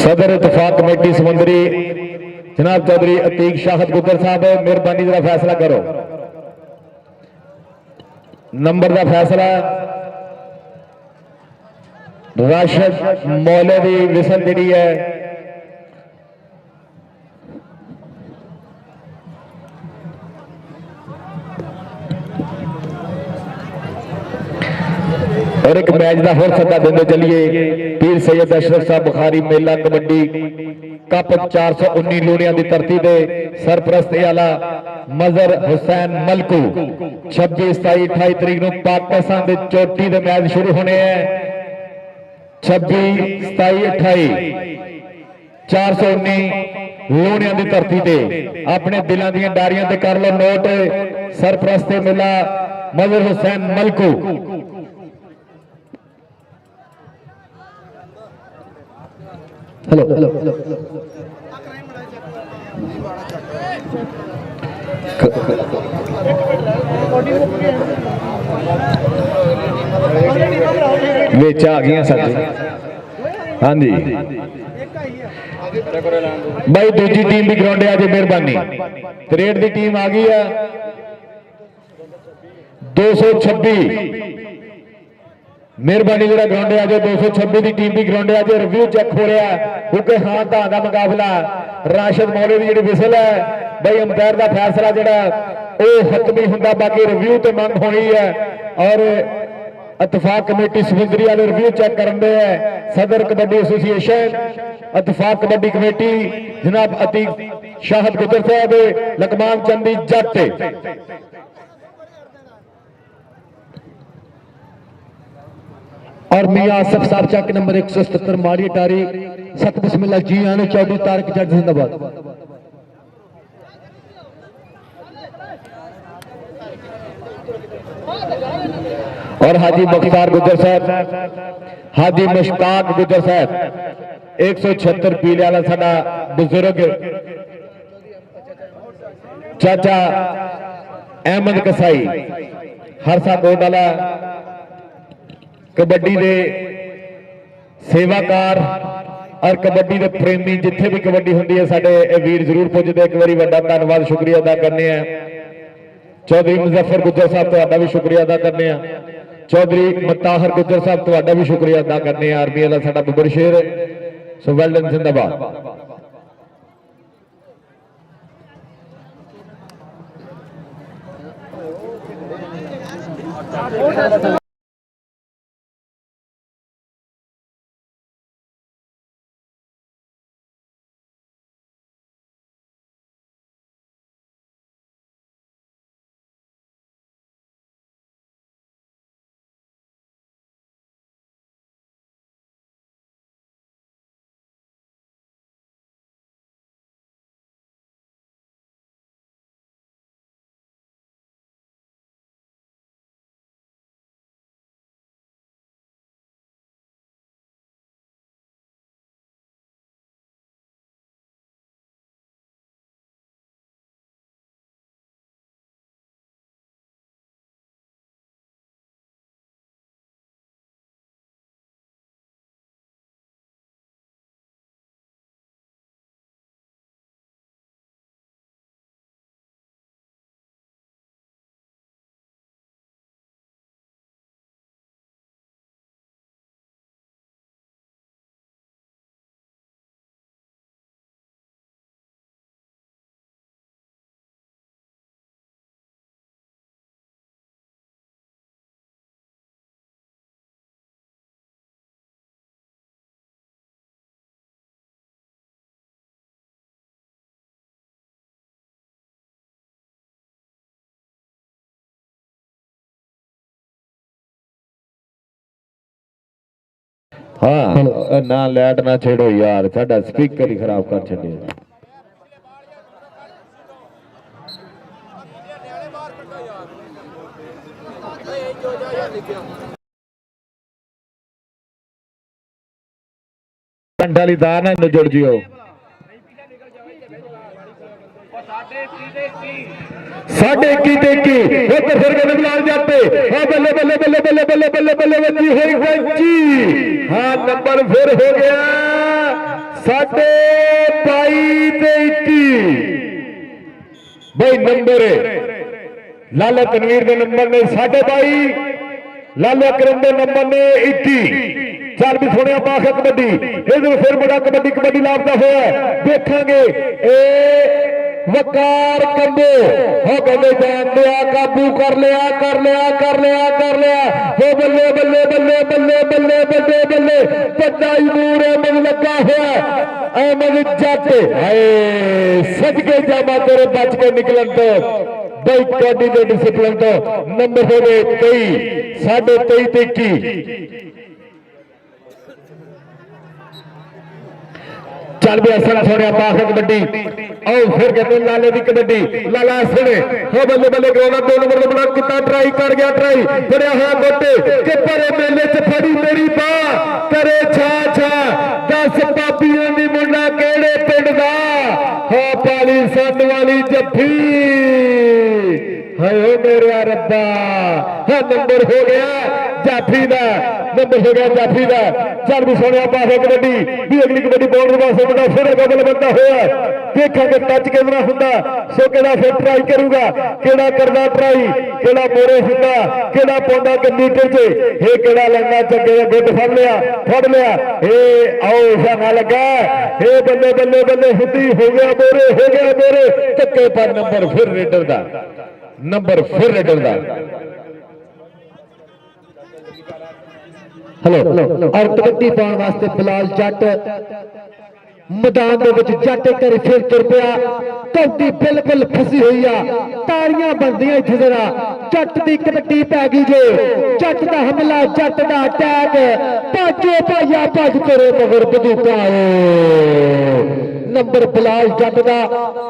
सदर इतफाक कमेटी समुंदरी जनाब चौधरी अतीक शाहद गुजर साहब मेहरबानी जरा फैसला करो नंबर का फैसला राशिद मौले की विसल जी है और एक मैच का होर सदा देंगे चलिए पीर सैयद अशरफ साहब बुखारी मेला कबड्डी कप 419 लोड़ियां की धरती दे सरप्रस्त आला मजर हुसैन मलकू 26 27 28 तरीक को पाकिस्तान के चोटी के मैच शुरू होने हैं 26 27 28 419 लोड़ियां की धरती से अपने दिलों दी डारियां ते कर लो नोट सरप्रस्त मेला मजर हुसैन मलकू हेलो विच आ गई सर हाँ जी भाई दूजी टीम भी ग्राउंड आज मेहरबानी तरेट की टीम आ गई है 226 मेहरबानी जरा ग्राउंड आज 226 की टीम भी ग्राउंड आज रिव्यू चेक हो रहा है क्योंकि हाँ धां का मुकाबला राशिद मौले की जी विसल है भाई अंपायर का फैसला जरा हतमी होंगे बाकी रिव्यू तो मंग होनी है और इतफाक कमेटी समुंदरी वाले रिव्यू चेक करते हैं सदर कबड्डी एसोसिएशन इतफाक कबड्डी कमेटी जनाब अतीक शाहद गुजर साहब लकमान चंदी जट और मियां आसफ साहब चक नंबर 177 माड़ी टारी सत बिस्मिल्लाह जी आने चौधरी तारक जट जिंदाबाद और हाजी मुख्तार गुजर साहब हाजी मुश्ताक गुजर साहब 176 पीले वाला साडा बुजुर्ग चाचा अहमद कसाई हरसा कोट वाला कबड्डी दे सेवाकार और कबड्डी दे प्रेमी जिथे भी कबड्डी होंदी है साडे वीर जरूर पुजदे एक बारी वड्डा धन्नवाद शुक्रिया अदा करने हैं चौधरी मुजफ्फर गुजर साहब तुहाडा भी शुक्रिया अदा करने हैं चौधरी मताहर गुजर साहब तुहाडा भी शुक्रिया अदा करने हैं आर्मी वाला साडा बब्बर शेर ਸੋ ਵੈਲ ਡਨ ਜ਼ਿੰਦਾਬਾਦ। हाँ ना लाइट ना छेड़ो यार, साडा स्पीकर ही खराब कर छड़िया। वाली तार ना जुड़ जियो। साढ़े की देखी उधर फिर के बिलाल जाते। हाँ बल्ले बल्ले बल्ले बल्ले बल्ले बल्ले बल्ले बच्ची हुई बच्ची। हाँ नंबर फिर हो गया 22-21 भाई नंबर लाला तनवीर के नंबर ने 22, लाला अकरम के नंबर ने 21। चल भी सुनिया पास कबड्डी इधर फिर बड़ा कबड्डी कबड्डी लाभता हुआ देखांगे वकार कंबो हो कहते जान दिया काबू कर लिया कर लिया कर लिया कर लिया वो बल्ले बल्ले बल्ले बल्ले बल्ले बल्ले बल्ले बड़ा इमूर अहमद लगा हुआ अहमद जाते हाय सदके जामा तेरे बच के निकलन तो भाई कबड्डी के डिसिप्लिन तो नंबर हो गए 23 23-21 चल भी असल छोड़िया पास कबड्डी और फिर कहते लाले की कबड्डी लाला सुने हो बल्ले बल्ले ग्राउंड 2 नंबर का बड़ा कितना ट्राई कर गया ट्राई बड़े हाँ गोटे के परे मेले च फड़ी मेरी बां करे छा छा 10 पापियों दी मुंडा केड़े पिंड दा हो पाली संद वाली जफ्फी हाय मेरे रब्बा हाँ नंबर हो गया जाफी का नंबर हो गया जाफी का चल भी सोने पास कबड्डी भी अगली कबड्डी बाउंड्री पास बड़ा फिर बदल बनता हुआ देखा टच कितना होंगे सो केड़ा फिर ट्राई करूंगा केड़ा करना ट्राई केड़ा मोरे होंगे केड़ा पाँदा कंप्यूटर से हे केड़ा लगना चंगे गुट फड़ लिया हे आओ ऐसा ना लगा हे बल्ले बल्ले बल्ले हुंदी हो गया मोरे चक्के पर नंबर फिर रेडर का नंबर फिर रेडर का हेलो और कबड्डी पाने वास्ते बिलाल जट मैदान दे विच जट कर फिर तुर पिया कबड्डी बिल्कुल फसी हुई आ ताड़ियां बनदियां इत्थे जरा जट दी कबड्डी पै गई जे जट दा हमला जट दा अटैक भाजो भाइया भज करे मगर बंदूकां नंबर बिलाल जट दा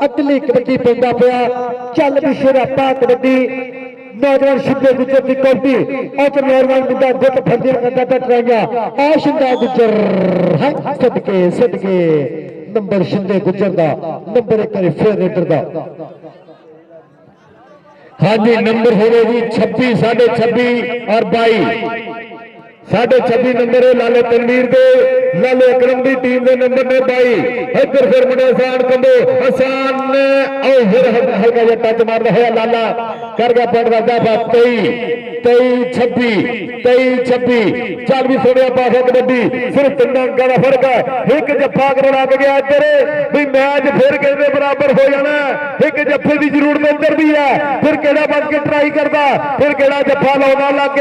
अगली कबड्डी पैंदा पिया चल भी शरापा कबड्डी नौजवान शिंदे गुजर की कबड्डी और नौजवान मुंडा गुट फंदी करता टकराया आ शिंदा गुजर है सदके नंबर शिंदे गुजर दा नंबर एक बार फिर रेडर दा हाँ जी नंबर हो गए जी 26 26.5 और 22 26.5 नंबर है लाले तनवीर दे ਲਾਲੇ ਅਕਰਮ ਦੀ ਟੀਮ ਦੇ ਨੰਬਰ ਨੇ 22 ਇੱਧਰ ਫਿਰ ਮੁੰਡਾ ਹਸਾਨ ਕੰਬੋ ਹਸਾਨ ਉਹ ਫਿਰ ਹਲਕਾ ਜਿਹਾ ਟੱਚ ਮਾਰਦਾ ਹੋਇਆ ਲਾਲਾ ਕਰ ਗਿਆ ਪੁਆਇੰਟ ਦਾ ਦਾਫਾ 23-26 ਚੱਲ ਵੀ ਸੋਹਣਿਆ ਪਾਸਾ ਕਬੱਡੀ ਸਿਰਫ 3 ਅੰਕਾਂ ਦਾ ਫਰਕ ਹੈ ਇੱਕ ਜੱਫਾ ਕਰ ਲੱਗ ਗਿਆ ਇੱਧਰ ਵੀ ਮੈਚ ਫਿਰ ਕਹਿੰਦੇ ਬਰਾਬਰ ਹੋ ਜਾਣਾ ਇੱਕ ਜੱਫੇ ਦੀ ਜ਼ਰੂਰਤ ਇੱਧਰ ਵੀ ਹੈ ਫਿਰ ਕਿਹੜਾ ਬਣ ਕੇ ਟਰਾਈ ਕਰਦਾ ਫਿਰ ਕਿਹੜਾ ਜੱਫਾ ਲਾਉਣਾ ਲੱਗ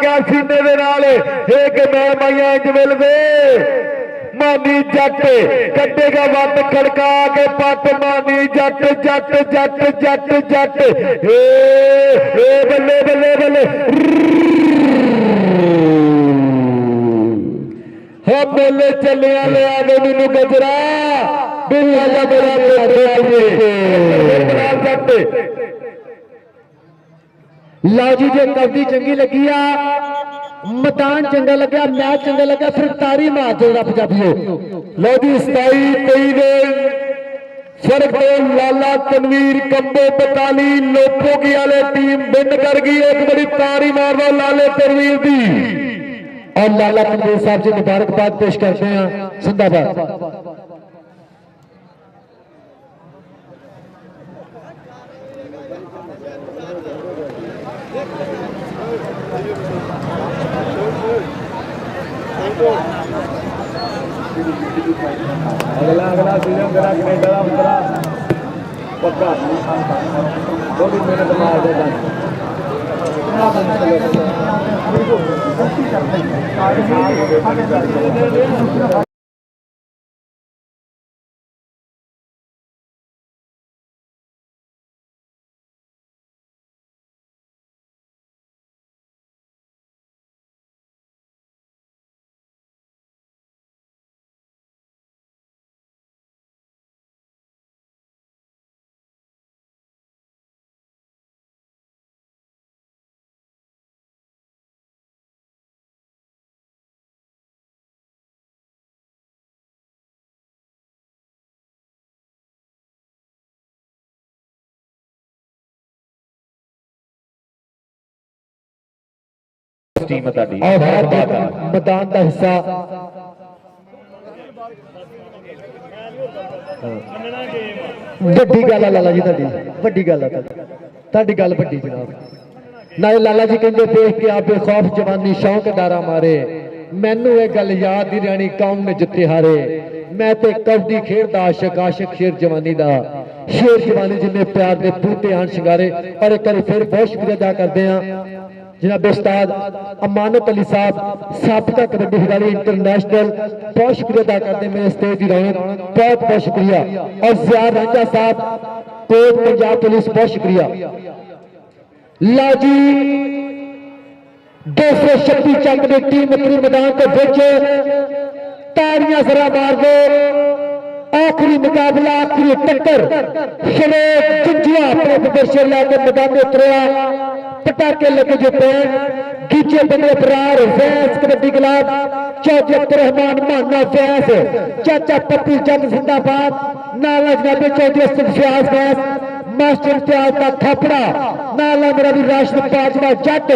ਗਿਆ ਸੀਨੇ ਦੇ ਨਾਲ ਇਹ ਕਿ ਮੈਂ ਮਾਈਆਂ ਇੰਜ ਮਿਲਦੇ ਮਾਨੀ ਜੱਟ ਕੱਢੇਗਾ ਵੱਟ ਖੜਕਾ ਕੇ ਪੱਟ ਮਾਨੀ ਜੱਟ ਏ ਬੱਲੇ ਹਾਂ ਮੇਲੇ ਚੱਲਿਆ ਲਿਆ ਦੇ ਮੈਨੂੰ ਗਜਰਾ ਬਿੱਲਾ ਦਾ ਮੇਰਾ ਜੱਟ ਲਓ ਜੀ ਜੇ ਕਬੱਡੀ ਚੰਗੀ ਲੱਗੀ ਆ ਮੈਦਾਨ ਚੰਗਾ ਲੱਗਿਆ ਮੈਚ ਚੰਗਾ ਲੱਗਾ ਫਿਰ ਤਾਰੀ ਮਾਰ ਦਿਓ ਪੰਜਾਬੀਓ ਲਓ ਜੀ 27-23 ਦੇ ਫਰਕ ਤੋਂ ਲਾਲਾ ਤਨਵੀਰ ਕੰਬੋ 42 ਲੋਪੋਗੀ ਵਾਲੇ ਟੀਮ ਵਿਨ ਕਰ ਗਈ ਇੱਕ ਬੜੀ ਤਾਰੀ ਮਾਰਦਾ ਲਾਲੇ ਤਨਵੀਰ ਦੀ और लाला तनवीर साहब जी मुबारकबाद पेश करते हैं जिंदाबाद अगला सीजन तेरा कनेडा का उतरा पक्का थोड़ी मेहनत मार देता ਟੀਮ ਤੁਹਾਡੀ मैदान का हिस्सा ਵੱਡੀ ਗੱਲ ਆ ਲਾਲਾ ਜੀ ਵੱਡੀ ਗੱਲ ਆ ਤੁਹਾਡੀ ਗੱਲ ਵੱਡੀ ਜਨਾਬ ਨਾਲੇ ਲਾਲਾ ਜੀ ਕਹਿੰਦੇ ਦੇਖ ਕੇ ਆ ਬੇਖੌਫ ਜਵਾਨੀ ਸ਼ੌਂਕ ਡਾਰਾ ਮਾਰੇ ਮੈਨੂੰ ਇਹ ਗੱਲ ਯਾਦ ਹੀ ਰਹਿਣੀ ਕੌਮ ਨੇ ਜਿੱਤੇ ਹਾਰੇ ਮੈਂ ਤੇ ਕਬੱਡੀ ਖੇਡਦਾ ਆਸ਼ਿਕ ਸ਼ੇਰ ਜਵਾਨੀ ਦਾ ਸ਼ੇਰ ਜਵਾਨੀ ਜਿੰਨੇ ਪਿਆਰ ਦੇ ਬੂਟੇ ਆਣ ਸ਼ਿੰਗਾਰੇ ਔਰ ਇੱਕ ਵਾਰੀ ਫਿਰ ਬਹੁਤ ਸ਼ੁਕਰੀਆ ਅਦਾ ਕਰਦੇ ਆ जनाब उस्ताद अमानत अली साहब साबिका कबड्डी खिलाड़ी इंटरनेशनल बहुत शुक्रिया अदा करते हैं मेरे स्टेज की रौनक बहुत शुक्रिया और ज़िया रांझा साहब कोट पंजाब पुलिस बहुत शुक्रिया ला जी 236 चक की टीम अपनी मैदान के बिच ताड़ियां जरा मार दो आखिरी मुकाबला आखिरी टक्कर शरेक जुंजिया अपने प्रदर्शन लाके मैदान में उतरिया पटाके लगे जो पैन गीचे बने फरार फैंस कबड्डी क्लब चौधरी अब्दुल रहमान माना फैंस चाचा पप्पी जग जिंदाबाद नाला जनाबे चौधरी असद फयाज फैंस मास्टर इम्तियाज का थापड़ा नाला मेरा भी राशिद पाजवा जट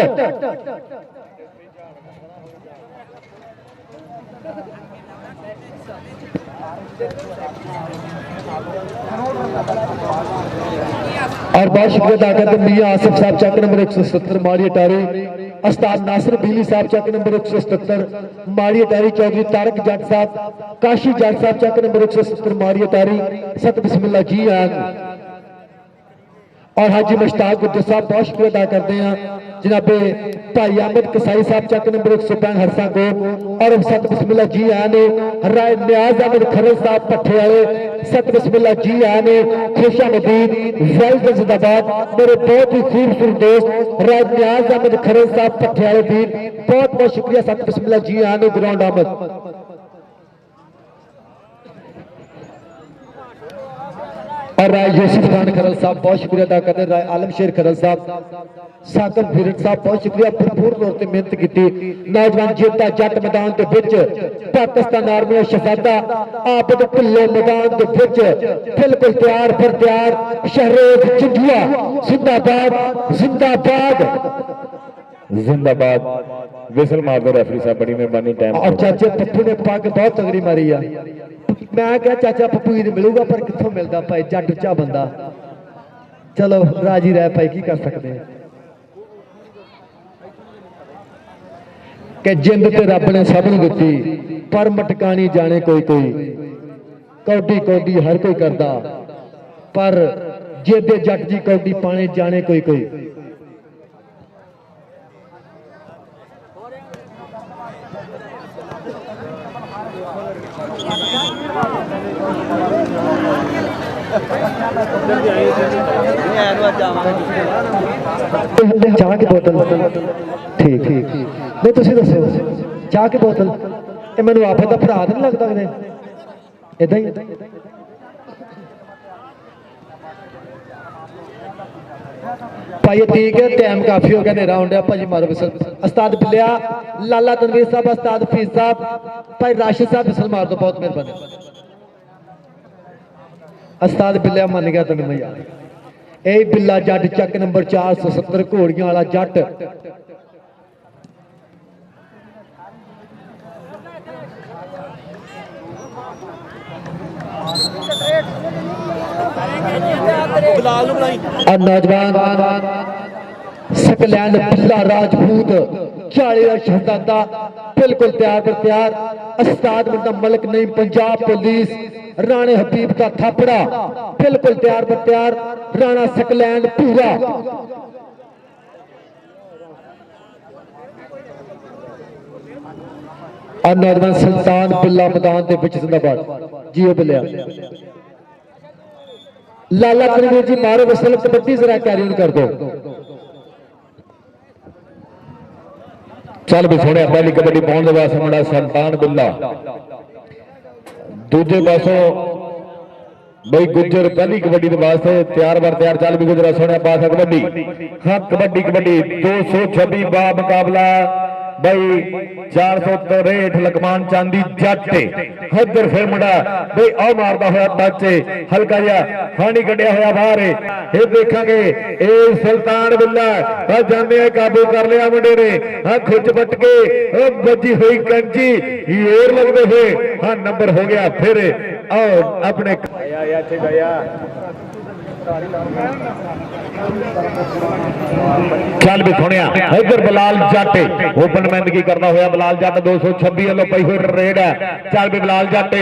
और बहुत शुक्रिया अदा करते मियां आसिफ साहब चक नंबर 177 माड़ी अटारी उस्ताद नासिर बिजली साहब चक नंबर 177 माड़ी अटारी चौधरी तारक जट साहब काशी जट साहब चक नंबर 177 माड़ी अटारी सत बिस्मिल्लाह जी आन और हाजी मुश्ताक गुर्जर साहब बहुत शुक्रिया अदा करते हैं जनाबे भाई अहमद कसाई साहब चक नंबर 165 हरसा को और सत बिस्मिल्लाह जी आन राय न्याज अहमद खरल साहब पट्ठे वाले सत बिस्मिल्लाह जी आन खुशा मदीन वेल्स जिंदाबाद मेरे बहुत ही खूबसूरत दोस्त राय न्याज अहमद खरल साहब पट्ठे वाले भी बहुत बहुत शुक्रिया सत बिस्मिल्लाह जी आन ग्राउंड अहमद और राय यूसुफ खान खरल साहब बहुत शुक्रिया अदा करते राय आलम शेर खरल साहब साकब फिरट साहब बहुत शुक्रिया भरपूर तौर पर मेहनत की नौजवान जेता जट मैदान के बिच पाकिस्तान आर्मी शहजादा आबद ढिल्लो मैदान के बिच बिल्कुल तैयार फिर तैयार शहरोज चिंजुआ जिंदाबाद जिंदाबाद जिंदाबाद ਵਿਸਲ ਮਾਰ ਦਿਓ ਰੈਫਰੀ ਸਾਹਿਬ, ਬੜੀ ਮਿਹਰਬਾਨੀ। ਟਾਈਮ ਔਰ ਚਾਚੇ ਪੱਪੂ ਨੇ ਪੱਗ ਬਹੁਤ ਤਗੜੀ ਮਾਰੀ ਆ। ਮੈਂ ਕਿਹਾ ਚਾਚਾ ਪੱਪੂ ਜੀ ਨੂੰ ਮਿਲੂਗਾ, ਪਰ ਕਿੱਥੋਂ ਮਿਲਦਾ ਭਾਈ, ਜੱਟ ਉੱਚਾ ਬੰਦਾ। ਚਲੋ ਰਾਜੀ ਰਹਿ ਭਾਈ, ਕੀ ਕਰ ਸਕਦੇ ਆ ਕਿ ਜਿੰਦ ਤੇ ਰੱਬ ਨੇ ਸਭ ਨੂੰ ਦਿੱਤੀ, ਪਰ ਮਟਕਾਣੀ ਜਾਣੇ ਕੋਈ ਕੋਈ, ਕੌਡੀ ਕੌਡੀ ਹਰ ਕੋਈ ਕਰਦਾ, ਪਰ ਜਿਹਦੇ ਜੱਟ ਦੀ ਕੌਡੀ ਪਾਣੇ ਜਾਣੇ ਕੋਈ ਕੋਈ। ਚਾਹ की बोतल ठीक ठीक नहीं तुसी दसो चाह की बोतल ये मैनू आपे दा भरा नहीं लगता किते इदां ही भाई ठीक है टाइम काफी हो गया नेरा होंडा भाजी मारो विसल उस्ताद बिलिया लाला तनवीर साहब उस्ताद फीस साहब भाई राशिद साहब विसल मार दो बहुत मेहरबानी उस्ताद बिलिया मन गया तेन मैं यार ਇਹ ਬਿੱਲਾ ਜੱਟ ਚੱਕ ਨੰਬਰ 470 ਘੋੜੀਆਂ ਵਾਲਾ ਜੱਟ ਬਿਲਾਲ ਨੂੰ ਬਣਾਈ ਆ ਨੌਜਵਾਨ ਸਕਲੈਂਡ ਬਿੱਲਾ ਰਾਜਪੂਤ 40 ਦਾ ਸ਼ਹਜ਼ਾਦਾ बिल्कुल तैयार पर तैयार उस्ताद मुंडा मलिक नहीं पंजाब पुलिस राणे हबीब का थापड़ा बिल्कुल तैयार पर तैयार राणा सकलैंड पूरा और नौजवान सुल्तान बिल्ला मैदान के विच जिंदाबाद जियो बिलिया लाला तनवीर जी मारो विसल कबड्डी जरा कैरी ऑन कर दो चल भी सोने पहली कबड्डी पाने के वास्ते मुंडा सुल्तान बिल्ला दूजे पासों बई गुजर पहली कबड्डी के वास्ते तैयार बार तैयार। चल भी गुजरा सोने पास कबड्डी हाँ कबड्डी कबड्डी 226 बा मुकाबला बई 463 लकमान चांदी जट इधर फिर मुंडा बई आ मारदा होया बच्चे हल्का जिहा हानी कढ़िया होया बाहर ये देखांगे ए सुल्तान बिल्ला जाने काबू कर लिया मुंडे ने हाँ खुच पट के बजी हुई कंची और लगते हुए हाँ नंबर हो गया फिर आओ अपने चल भी सुनिया इधर बिलाल जट ओपन मैन की करना होया बिलाल जट 226 वालों पई हुई रेड है। चल भी बिलाल जट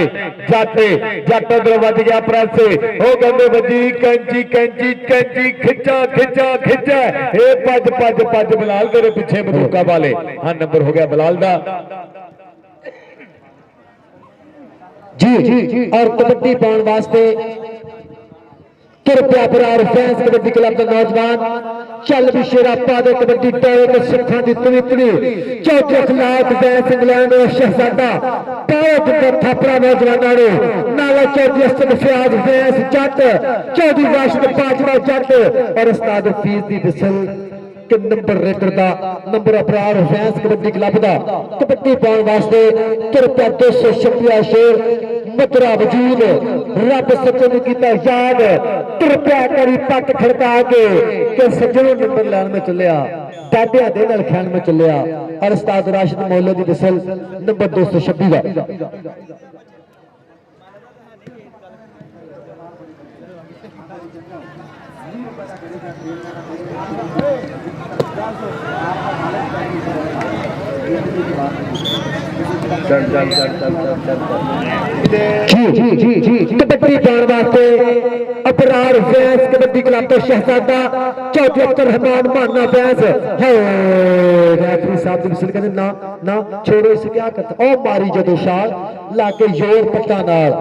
जट उधर बच गया प्रेस वो कहते बजी कैंची कैंची कैंची खिंचा खिंचा खिंचा ए भज भज भज बिलाल तेरे पीछे बंदूका वाले हाँ नंबर हो गया बिलाल दा जी और कबड्डी पाने वास्ते कृपया बरार फैंस कबड्डी क्लब के नौजवान चल भी शेरा पा दे कबड्डी टोए के सुखा दी तुनी चौथे खिलाफ फैंस इंग्लैंड और शहजादा पाओ के थापड़ा नौजवानों ने नाला चौथी अस्तर फयाज फैंस जट चौथी वाशिद पांचवा जट और उस्ताद फीस दी बिसल के नंबर रेटर दा number Abrar fans kabaddi club दा कबड्डी पाने वास्ते कृपया 226 शेर मदरा वजूद रब सच्चे ने कीता याद कृपया करी पट खड़का के सज्जनों नंबर लैन में चलिया डाडिया दे नाल खेल में चलिया और उस्ताद राशिद मौला दी बिसल नंबर 226 दा कबड्डी पाने वास्ते अपरार फैंस कबड्डी क्लब तो शहजादा चौथे अब्दुल रहमान माना फैंस रेफरी साहब ने विसल कहते ना ना छोड़ो इसे क्या करता ओ मारी जदों शाल लाके जोर पट्टा नाल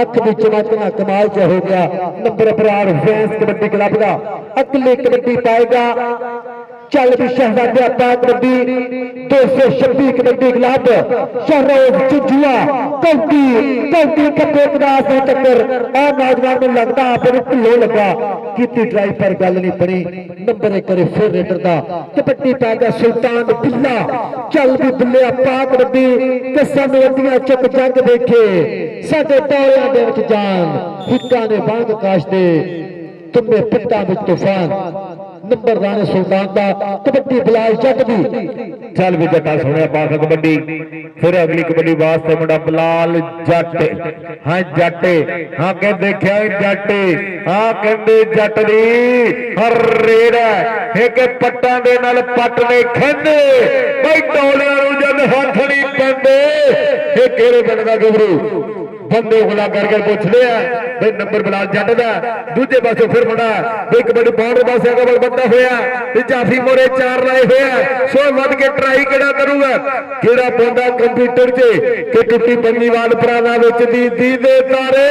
अख विच चमकना कमाल च हो गया number Abrar fans kabaddi club का अगली कबड्डी पाएगा चल भी शहजादा पाक कबड्डी 226 कबड्डी क्लब शहरोज चुजुआ कौटी कौटी कपे पदास का चक्कर आ नौजवान में लगता आपने ढिलो लगा कीती ड्राइव पर गल नहीं बनी नंबर 1 करे फिर रेडर दा कबड्डी पाएगा सुल्तान बिल्ला चल भी बिल्ले पाक कबड्डी ते सानू अड्डियां चुक जंग देखे साडे टोलियां दे विच जान हिक्कां ने बांग काश दे तुम्हे पिट्टां विच तूफान ਨੰਬਰਦਾਰ ਸੁਲਤਾਨ ਦਾ ਕਬੱਡੀ ਬਲਾਲ ਜੱਟ ਦੀ। ਚੱਲ ਵੀ ਜੱਟਾ ਸੋਹਣਿਆ ਪਾਸ ਕਬੱਡੀ ਫਿਰ ਅਗਲੀ ਕਬੱਡੀ ਵਾਸਤੇ ਮੁੰਡਾ ਬਲਾਲ ਜੱਟ। ਹਾਂ ਜੱਟ ਹਾਂ ਕਿ ਦੇਖਿਆ ਜੱਟ ਹਾਂ ਕਹਿੰਦੇ ਜੱਟ ਦੀ ਹਰ ਰੇੜ ਹੈ ਕਿ ਪੱਟਾਂ ਦੇ ਨਾਲ ਪੱਟ ਨੇ ਖੰਡੇ ਬਈ ਟੋਲਿਆਂ ਨੂੰ ਜਦ ਹੱਥ ਨਹੀਂ ਪੈਂਦੇ ਇਹ ਕਿਹੜੇ ਪਿੰਡ ਦਾ ਗੱਭਰੂ ਬੰਦੇ ਗੁਲਾ ਕਰਕੇ ਪੁੱਛਦੇ ਆ ਬਈ ਨੰਬਰ ਬਲਾਲ ਜੱਟ ਦਾ। ਦੂਜੇ ਪਾਸੇ ਫਿਰ ਮੁੰਡਾ ਬਈ ਕਬੱਡੀ ਪਾਉਣ ਦੇ ਪਾਸੇ ਅਗਲ ਬੰਦਾ ਹੋਇਆ ਤੇ ਜਾਫੀ ਮੋਰੇ 4 ਲਾਏ ਹੋਇਆ ਸੋ ਵੱਧ ਕੇ ਟਰਾਈ ਕਿਹੜਾ ਕਰੂਗਾ ਕਿਹੜਾ ਪਾਉਂਦਾ ਕੰਪਿਊਟਰ 'ਚ ਕਿ ਟੁੱਟੀ ਪੰਜੀਵਾਲ ਪ੍ਰਾਣਾ ਵਿੱਚ ਦੀ ਦੇ ਤਾਰੇ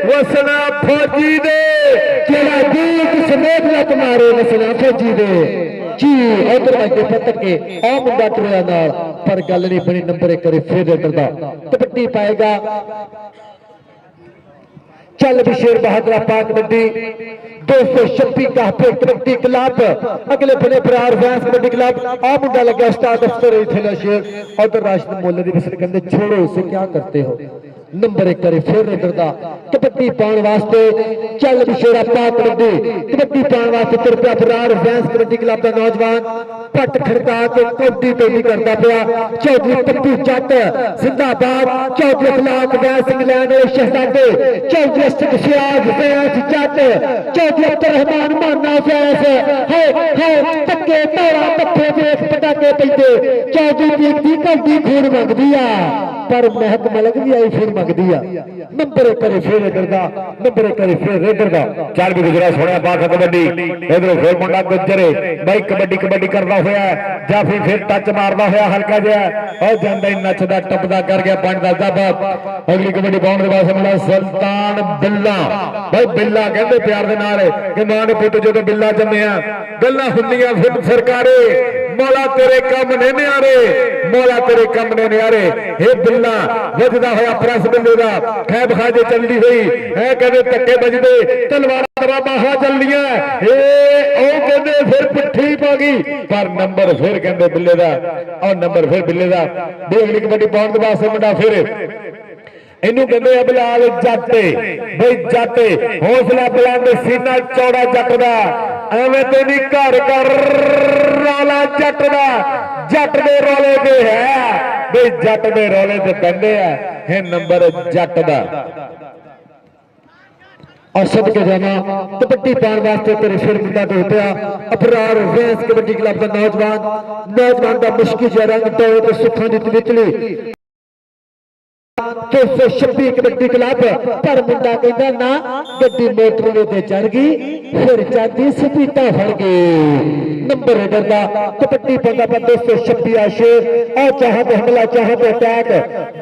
ਵਸਣਾ ਫੌਜੀ ਦੇ ਜਿਹੜਾ ਦੀਪ ਸਮੇਤ ਲੱਤ ਮਾਰੇ ਵਸਣਾ ਫੌਜੀ ਦੇ ਜੀ ਉਧਰ ਅੱਗੇ ਪੱਤਰ ਕੇ ਆ ਮੁੰਡਾ ਟੁਰਿਆ ਨਾਲ ਪਰ ਗੱਲ ਨਹੀਂ ਬਣੀ। ਨੰਬਰ 1 ਕਰੇ ਫਿਰ ਰੇਡਰ ਦਾ ਕਬੱਡੀ ਪਾਏਗਾ। ਚੱਲ ਵੀ ਸ਼ੇਰ ਬਹਾਦਰ ਪਾ ਕਬੱਡੀ 226 ਕਾਹਪੇ ਕਬੱਡੀ ਕਲੱਬ ਅਗਲੇ ਬਨੇ ਫਰਾਰ ਫੈਂਸ ਕਬੱਡੀ ਕਲੱਬ ਆ ਮੁੰਡਾ ਲੱਗਿਆ ਉਸਤਾਦ ਅਫਸਰ ਇੱਥੇ ਲਾ ਸ਼ੇਰ ਉਧਰ ਰਾਸ਼ਦ ਮੁੱਲ ਦੀ ਵਿਸਲ ਕਹਿੰਦੇ ਛੋੜੋ ਇਸੇ ਕੀ ਕਰਤੇ ਹੋ। ਨੰਬਰ 1 ਕਰੇ ਫਿਰ ਰੇਡਰ ਦਾ ਕਬੱਡੀ ਪਾਉਣ ਵਾਸਤੇ ਚੱਲ ਵੀ ਸ਼ੇਰ ਪਾ ਕਬੱਡੀ ਪਾਉਣ ਵਾਸਤੇ ਤੁਰ ਪਿਆ ਫਰਾਰ ਫੈਂਸ ਕਬੱਡੀ ਕਲੱਬ ਦਾ ਨੌਜਵਾਨ ਪੱਟ ਖੜਕਾ ਕੇ ਕਬੱਡੀ ਤੇ ਕਰਦਾ ਪਿਆ। ਚੌਧਰੀ ਪੱਪੂ ਜੱਟ ਜ਼ਿੰਦਾਬਾਦ ਚੌਧਰੀ ਅਖਲਾਕ ਵੈਸ ਇੰਗਲੈਂਡ ਦੇ ਸ਼ਹਿਜ਼ਾਦੇ ਚੌਧਰੀ ਸਿਆਜ ਵੈਸ ਜੱਟ ਚੌਧਰੀ ਅਬਦੁਲ ਰਹਿਮਾਨ ਮਾਨਾ ਵੈਸ ਹੈ ਤੱਕੇ ਤੋੜਾ ਪੱਠੇ ਵੇਖ ਪਟਾਕੇ ਪੈਂਦੇ ਚੌਧਰੀ ਦੀ ਘੰਟੀ ਖੂਨ ਮੰਗਦੀ ਆ ਪਰ ਮਹਿਕ ਮਲਕ ਵੀ ਆਈ ਫਿਰ ਮੰਗਦੀ ਆ। ਨੰਬਰ 1 ਕਰੇ ਫਿਰ ਰੇਡਰ ਦਾ ਨੰਬਰ 1 ਕਰੇ ਫਿਰ ਰੇਡਰ ਦਾ। ਚੱਲ ਵੀ ਗੁਜਰਾ ਸੋਹਣਿਆ ਪਾਸ ਕਬੱਡੀ ਇਧਰੋਂ ਫਿਰ ਮੁੰਡਾ ਗੁਜਰੇ ਬਾਈ ਕਬੱਡੀ ਕਰਦਾ ਹੋਇਆ ਜਾਫੀ ਫਿਰ ਟੱਚ ਮਾਰਦਾ ਹੋਇਆ ਹਲਕਾ ਜਿਹਾ ਉਹ ਜਾਂਦਾ ਹੀ ਨੱਚਦਾ ਟੱਪਦਾ ਕਰ ਗਿਆ ਪੰਜ ਦਾ ਜ਼ਾਬਤ। ਅਗਲੀ ਕਬੱਡੀ ਪਾਉਣ ਦੇ ਵਾਸਤੇ ਮੁੰਡਾ ਸੁਲਤਾਨ ਬਿੱਲਾ ਬਾਈ ਬਿੱਲਾ ਕਹਿੰਦੇ ਪਿਆਰ ਦੇ ਨਾਲ ਕਿ ਮਾਂ ਨੇ ਪੁੱਤ ਜਦੋਂ ਬਿੱਲਾ ਜੰਮਿਆ ਗੱਲਾਂ ਹੁੰਦੀਆਂ ਫਿਰ ਸਰਕਾਰੇ ਮੌਲਾ ਤੇਰੇ ਕੰਮ ਨੇ ਨਿਆਰੇ ਮੌਲਾ ਤੇਰੇ ਕੰਮ ਨੇ ਨਿਆਰੇ ਇਹ ਬਿੱਲਾ ਵੱਜਦਾ ਹੋਇਆ ਪ੍ਰੈਸ ਬਿੱਲੇ ਦਾ ਖੈਬ ਖਾਜੇ ਚੱਲਦੀ ਹੋਈ ਐ ਕਹਿੰਦੇ ਧੱਕੇ ਵੱਜਦੇ ਤਲਵਾਰਾਂ ਦਰਾਬਾਹਾਂ ਚੱਲਦੀਆਂ ਇਹ ਉਹ ਕਹਿੰਦੇ ਫਿਰ ਪੁੱਠੀ ਪਾ ਗਈ ਪਰ ਨੰਬਰ ਫਿਰ ਕਹਿੰਦੇ ਬਿੱਲੇ ਦਾ ਉਹ ਨੰਬਰ ਫਿਰ ਬਿੱਲੇ ਦਾ। ਅਗਲੀ ਕਬੱਡੀ ਪਾਉਣ ਦੇ ਵਾਸਤੇ ਮੁੰਡਾ ਫਿਰ ਇਹਨੂੰ ਕਹਿੰਦੇ ਆ ਬਲਾਲ ਜੱਟ ਬਈ ਜੱਟ ਹੌਸਲਾ ਬੁਲੰਦ ਸੀਨਾ ਚੌੜਾ ਜੱਟ ਦਾ ਐਵੇਂ ਤੇ ਨਹੀਂ ਘਰ ਘਰ ਰੌਲਾ ਜੱਟ ਦਾ ਜੱਟ ਦੇ ਰੌਲੇ ਤੇ ਹੈ ਬਈ ਜੱਟ ਦੇ ਰੌਲੇ ਤੇ ਪੈਂਦੇ ਆ ਇਹ ਨੰਬਰ ਜੱਟ ਦਾ। और सबके जाना कबड्डी पाने वास्ते तेरे सिर मुद्दा तो पिया अफरार वैस कबड्डी क्लब का नौजवान का मुश्किल जिहा रंग टोए ते सुखां दी विचली 226 कबड्डी क्लब पर मुंडा कहंदा ना गड्डी मोटरवे ते चढ़ गई फिर जाती सपीटा फड़ गई। नंबर रेडर दा कबड्डी पांदा पर 226 आशेर आ चाहत हमला चाहत अटैक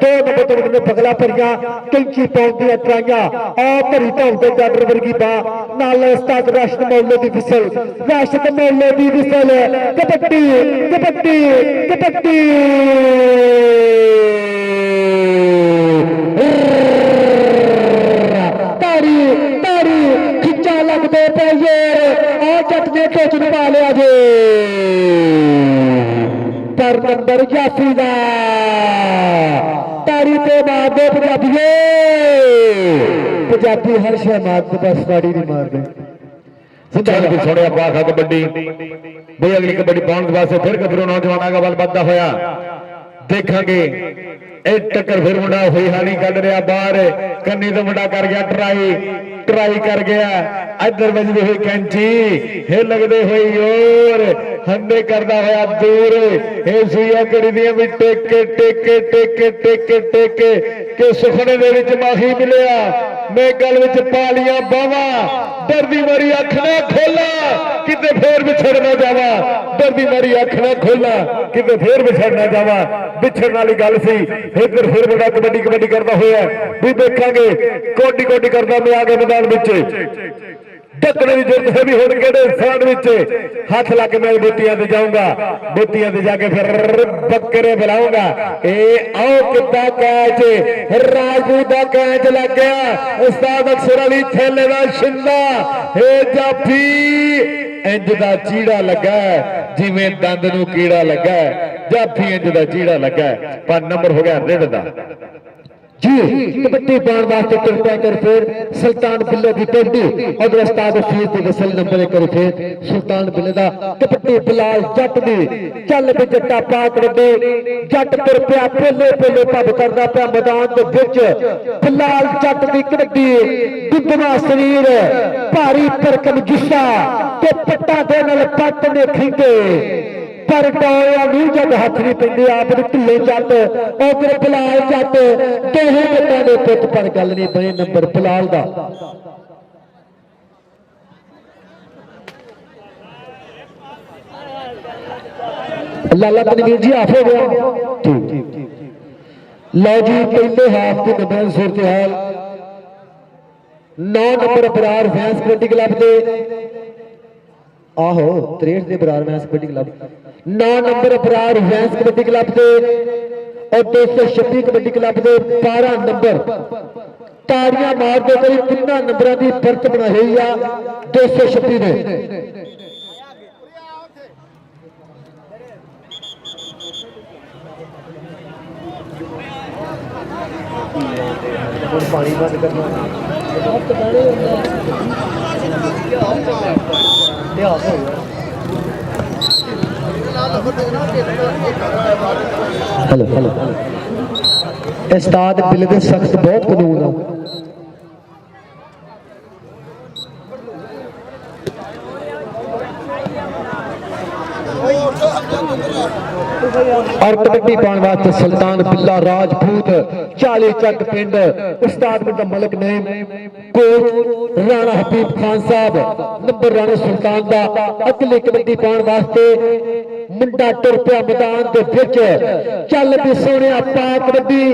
2 नंबर तो ने पगला भरिया कैंची पाउंड दी ट्राइयां आ भरी धौल दे जाडर वर्गी बा नाल उस्ताद राशिद मौले दी विसल कबड्डी कबड्डी कबड्डी तारी तारी खिंचा लगते पे आ जट ने टोच पा लिया जे पर नंबर जाफी दा तारी ते मार दो पंजाबी हर शह मार दे बस ताड़ी नहीं मार दे। ਚੱਲ ਵੀ ਛੋੜਿਆ ਪਾਸ ਕਬੱਡੀ ਬਈ ਅਗਲੀ ਕਬੱਡੀ ਪਾਉਣ ਦੇ ਵਾਸਤੇ ਫਿਰ ਗੱਭਰੂ ਨੌਜਵਾਨਾਂ ਦਾ ਵੱਲ ਵੱਧਦਾ ਹੋਇਆ ਦੇਖਾਂਗੇ ਇਹ ਟੱਕਰ ਫਿਰ ਮੁੰਡਾ ਹੋਈ ਹਾਲੀ ਕੱਢ ਰਿਹਾ ਬਾਹਰ ਕੰਨੀ ਤੋਂ ਮੁੰਡਾ ਕਰ ਗਿਆ ਟਰਾਈ ਕਰ ਗਿਆ ਇੱਧਰ ਵੱਜਦੀ ਹੋਈ ਕੈਂਚੀ ਇਹ ਲੱਗਦੇ ਹੋਈ ਹੋਰ ਹੰਦੇ ਕਰਦਾ ਹੋਇਆ ਦੂਰ ਇਹ ਸੂਈਆ ਕੜੀ ਦੀਆਂ ਵੀ ਟੇਕੇ ਕਿ ਸੁਖਣੇ ਦੇ ਵਿੱਚ ਮਾਹੀ ਮਿਲਿਆ ਮੈਂ ਗਲ ਵਿੱਚ ਪਾ ਲੀਆਂ ਬਾਹਾਂ ਡਰਦੀ ਮਾਰੀ ਅੱਖ ਨਾ ਖੋਲਾ ਕਿਤੇ ਫੇਰ ਵਿਛੜ ਨਾ ਜਾਵਾ ਡਰਦੀ ਮਾਰੀ ਅੱਖ ਨਾ ਖੋਲਾ ਕਿਤੇ ਫੇਰ ਵਿਛੜ ਨਾ ਜਾਵਾ ਵਿਛੜਨ ਵਾਲੀ ਗੱਲ ਸੀ। ਇੱਧਰ ਫਿਰ ਮੁੰਡਾ ਕਬੱਡੀ ਕਰਦਾ ਹੋਇਆ ਵੀ ਦੇਖਾਂਗੇ ਕੋਡੀ ਕਰਦਾ ਮੈਂ ਆ ਕੇ ਮੈਦਾਨ ਵਿੱਚ ਢੱਕਣੇ ਦੀ ਜ਼ਰੂਰਤ ਹੈ ਵੀ ਹੁਣ ਕਿਹੜੇ ਸਥਾਨ ਵਿੱਚ ਹੱਥ ਲਾ ਕੇ ਮੈਂ ਬੋਤੀਆਂ ਤੇ ਜਾਊਂਗਾ ਬੋਤੀਆਂ ਤੇ ਜਾ ਕੇ ਫਿਰ ਬੱਕਰੇ ਬੁਲਾਊਂਗਾ। ਇਹ ਆਓ ਕਿੱਦਾਂ ਕੈਚ ਰਾਜੂ ਦਾ ਕੈਚ ਲੱਗ ਗਿਆ ਉਸਤਾਦ ਅਕਸਰ ਅਲੀ ਥੇਲੇ ਦਾ ਛਿੰਦਾ ਇਹ ਜਾਫੀ ਇੰਜ ਦਾ ਚੀੜਾ ਲੱਗਾ ਜਿਵੇਂ ਦੰਦ ਨੂੰ ਕੀੜਾ ਲੱਗਾ ਜਾਫੀ ਇੰਜ ਦਾ ਚੀੜਾ ਲੱਗਾ ਪਰ ਨੰਬਰ ਹੋ ਗਿਆ ਰੇਡ ਦਾ। जी कबड्डी पाने वास्ते कृपया कर फिर सुल्तान बिल्ले की टेडी और उस्ताद फीस दी वसल नंबर 1 फिर सुल्तान बिल्ले दा कबड्डी बिलाल जट दी चल पे जट्टा पाक रबे जट तुर पिया पहले पहले पब करदा पिया मैदान दे विच बिलाल जट दी कबड्डी दुगना शरीर भारी भरकम जिस्सा ते पट्टा दे नाल पट ने खींचे पर डोया नहीं जब हाथ नहीं पैंदे आप ढिले जट उधर बिलाल जट दोहे बच्चों के पुत पर गल नहीं बने नंबर बिलाल दा लाला तनवीर जी आफ हो गया ठीक लो जी पहले हाफ की नंबर सूरत हाल 9 number Brar fans kabaddi club के आहो 63 के Brar fans kabaddi club 9 number Brar fans kabaddi club के और 226 कबड्डी क्लब के 12 नंबर ताड़ियां मार दो कोई कितना नंबरों की बर्त बनाई हुई आ 226 ने पानी बंद करना इतिहास हो गया हेलो हेलो उस्ताद बिल दे सख्त बहुत कानून आ और कबड्डी पाने वास्ते सुल्तान बिल्ला राजपूत 40 चक पिंड उस्ताद मुंडा मलक नेम कोच राणा हबीब खान साहब नंबर राणा सुल्तान दा अगली कबड्डी पाने वास्ते मुंडा टुर पिया मैदान दे विच चल भी सोने पा कबड्डी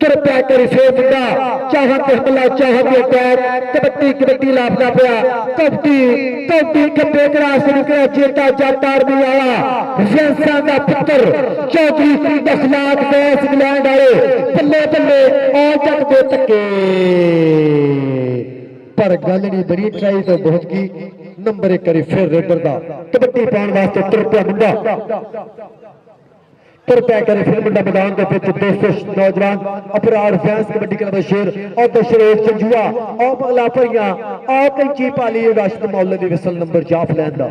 कृपया करी फिर मुंडा चाहत हमला चाहत अटैक कबड्डी कबड्डी लाभदा पिया कबड्डी कबड्डी खब्बे ग्रास निकला जेता जट आर्मी वाला जैसा दा पुत्र चौधरी फरीद अखलाक देश इंग्लैंड वाले बल्ले बल्ले और जट दे तके पर गल नहीं बड़ी ट्राई तो बहुत की नंबर 1 करी फिर रेडर दा कबड्डी पाने वास्ते तुर पिया मुंडा कृपया करें फिर मुंडा मैदान के पिच 200 नौजवान अपराध फैंस कबड्डी क्लब शेर और दशरेश चंजुआ और बगला भरियां और कंची पाली राशिद मौला दी विसल नंबर जाफ लैन दा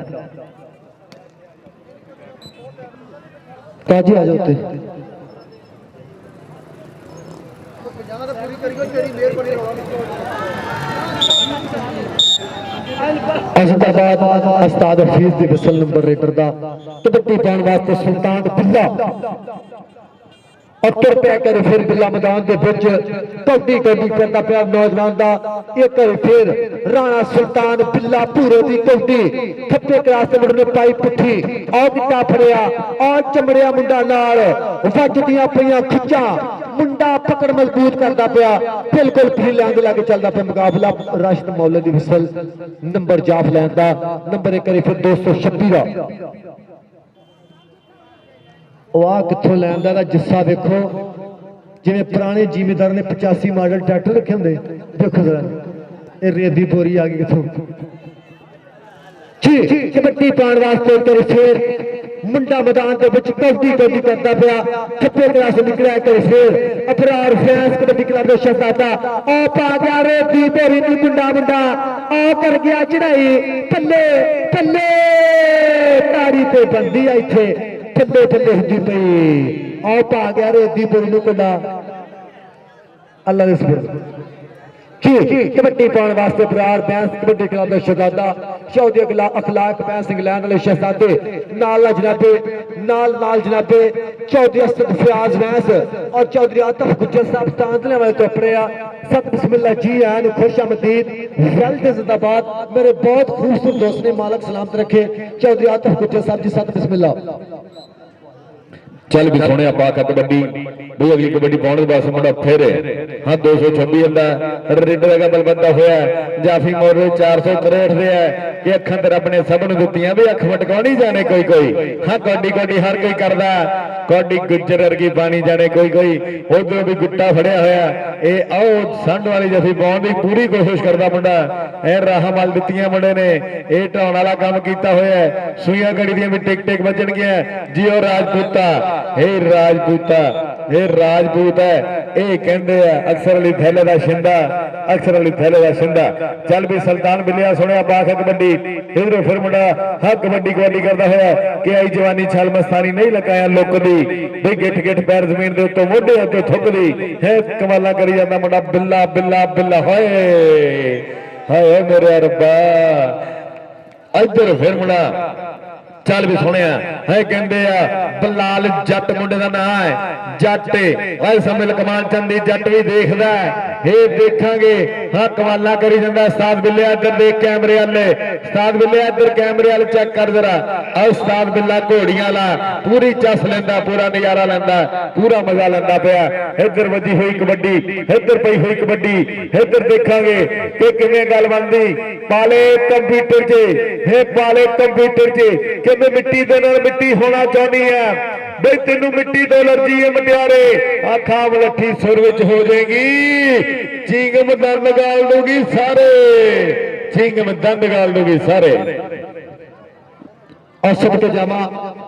काजी आ जाओ ते अहमदाबाद उस्ताद हफीज दी विसल नंबर रेडर दा कबड्डी पाने वास्ते सुल्तान बिल्ला और तुर पिया कर फिर बिल्ला मैदान के विच कबड्डी कबड्डी करता पिया नौजवान दा एक फिर राणा सुल्तान बिल्ला पूरे दी कबड्डी खप्पे क्रास मुंडे पाई पुठी और बिट्टा फड़िया और चमड़िया मुंडा नाल वजदियां पईयां खिच्चां मुंडा पकड़ मजबूत करता पिया बिल्कुल फिर लैंड लगे चलता पिया मुकाबला राशिद मौला दी विसल नंबर जाफ लैन दा नंबर 1 फिर 226 दा कितों लैंदा जिस्सा देखो जिवें पुराने जिमीदार ने 85 मॉडल ट्रैक्टर रखे होंगे देखो जरा ये रेती बोरी आ गई कितों जी कबड्डी पाने वास्ते तेरे फिर मुंडा मैदान के विच कबड्डी कबड्डी करता पिया खप्पे क्लास निकलिया तेरे फिर अपरार फैंस कबड्डी क्लब का शहजादा आ पा गया रेती बोरी दी मुंडा मुंडा आ कर गया चढ़ाई थल्ले थल्ले ताड़ी ते बंदी आ इत्थे थल्ले थल्ले हुंदी पई आ पा गया रेती बोरी नूं कड्डा अल्लाह दे सुबह कबड्डी पाने वास्ते बरार बैंस कबड्डी क्लब का शहजादा चौधरी अखलाक बैंस इंग्लैंड वाले शहजादे नाल जनाबे चौधरी असद फयाज बैंस और चौधरी आतफ गुज्जर साहब तांदले वाले तो अपने सत बिस्मिल्लाह जी आन खुश आमदीद वेल जिंदाबाद मेरे बहुत खूबसूरत दोस्त ने मालक सलामत रखे चौधरी आतफ गुज्जर साहब जी सत बिस्मिल्लाह चल भी सोने पाक कबड्डी दो अगली कबड्डी पाने बस मुंडा फिर हाँ 226 रेडर का बलबंदा होया जाफी मोर 463 है कि अखां ते रब ने सब नूं दित्तियां भी अख मटकाउणी जाने कोई कोई हाँ कौडी कौडी हर कोई करदा कौडी गुज्जर वर्गी पानी जाने कोई कोई उधरों भी गुट्टा फड़िया होया ए आओ संड वाली जफी पाउण दी पूरी कोशिश करदा मुंडा ए राह मल दित्तियां मुंडे ने ए ढाउण वाला काम कीता होया सूइयां घड़ी दी भी टिक टिक बजण गया जियो राजपूता हे राजपूता ਇਹ ਰਾਜਪੂਤ ਹੈ, ਇਹ ਕਹਿੰਦੇ ਆ ਅਕਸਰ ਅਲੀ ਥੈਲੇ ਦਾ ਸ਼ਿੰਦਾ, ਅਕਸਰ ਅਲੀ ਥੈਲੇ ਦਾ ਸ਼ਿੰਦਾ। ਚੱਲ ਵੀ ਸੁਲਤਾਨ ਬਿੱਲਿਆ ਸੁਣਿਆ ਬਾਖ ਕਬੱਡੀ, ਇਧਰੋਂ ਫਿਰ ਮੁੰਡਾ ਹੱਕ ਕਬੱਡੀ ਕਰਦਾ ਹੋਇਆ ਕਿ ਆਈ ਜਵਾਨੀ ਛਲ ਮਸਤਾਨੀ ਨਹੀਂ ਲਕਾਇਆ ਲੁੱਕਦੀ ਬਈ ਗਿੱਠ ਗਿੱਠ ਪੈਰ ਜ਼ਮੀਨ ਦੇ ਉੱਤੋਂ ਮੋਢੇ ਉੱਤੇ ਥੁੱਕਦੀ ਹੈ, ਕਮਾਲਾਂ ਕਰੀ ਜਾਂਦਾ ਮੁੰਡਾ ਬਿੱਲਾ ਬਿੱਲਾ ਬਿੱਲਾ। ਹੋਏ ਹਾਏ ਮੇਰੇ ਰੱਬਾ, ਇੱਧਰ ਫਿਰ ਮੁੰਡਾ ਚੱਲ ਵੀ ਸੁਣਿਆ ਹੈ, ਕਹਿੰਦੇ ਆ ਬਲਾਲ ਜੱਟ ਮੁੰਡੇ ਦਾ ਨਾਂ ਹੈ, ਜੱਟ ਓਏ ਸਮੇਲ ਕਮਾਨ ਚੰਦੀ ਜੱਟ ਵੀ ਦੇਖਦਾ ਇਹ ਦੇਖਾਂਗੇ। ਹਾਂ ਕਮਾਲਾਂ ਕਰੀ ਜਾਂਦਾ ਉਸਤਾਦ ਬਿੱਲਿਆ, ਇੱਧਰ ਦੇਖ ਕੈਮਰੇ ਵਾਲੇ, ਉਸਤਾਦ ਬਿੱਲਿਆ ਇੱਧਰ ਕੈਮਰੇ ਵਾਲੇ ਚੈੱਕ ਕਰ ਜਰਾ। ਆ ਉਸਤਾਦ ਬਿੱਲਾ ਘੋੜੀਆਂ ਵਾਲਾ ਪੂਰੀ ਚੱਸ ਲੈਂਦਾ, ਪੂਰਾ ਨਜ਼ਾਰਾ ਲੈਂਦਾ, ਪੂਰਾ ਮਜ਼ਾ ਲੈਂਦਾ ਪਿਆ। ਇੱਧਰ ਵੱਜੀ ਹੋਈ ਕਬੱਡੀ, ਇੱਧਰ ਪਈ ਹੋਈ ਕਬੱਡੀ, ਇੱਧਰ ਦੇਖਾਂਗੇ ਕਿ ਕਿਵੇਂ ਗੱਲ ਬਣਦੀ। ਪਾਲੇ ਕੰਪਿਊਟਰ 'ਚ ਹੈ, ਪਾਲੇ ਕੰਪਿਊਟਰ 'ਚ ਕਿਵੇਂ ਮਿੱਟੀ ਦੇ ਨਾਲ ਮਿੱਟੀ ਹੋਣਾ ਚਾਹੁੰਦੀ ਹੈ ਬਈ ਤੈਨੂੰ ਮਿੱਟੀ ਤੋਂ ਅਲਰਜੀ ਹੈ ਮਟਿਆਰੇ, ਆਖਾਂ ਮਲੱਠੀ ਸੁਰ ਵਿੱਚ ਹੋ ਜਾਏਗੀ, ਚਿੰਗਮ ਦੰਦ ਗਾਲ ਦੂਗੀ ਸਾਰੇ, ਚਿੰਗਮ ਦੰਦ ਗਾਲ ਦੂਗੀ ਸਾਰੇ। ਅਸਬ ਤੋਂ ਜਾਵਾਂ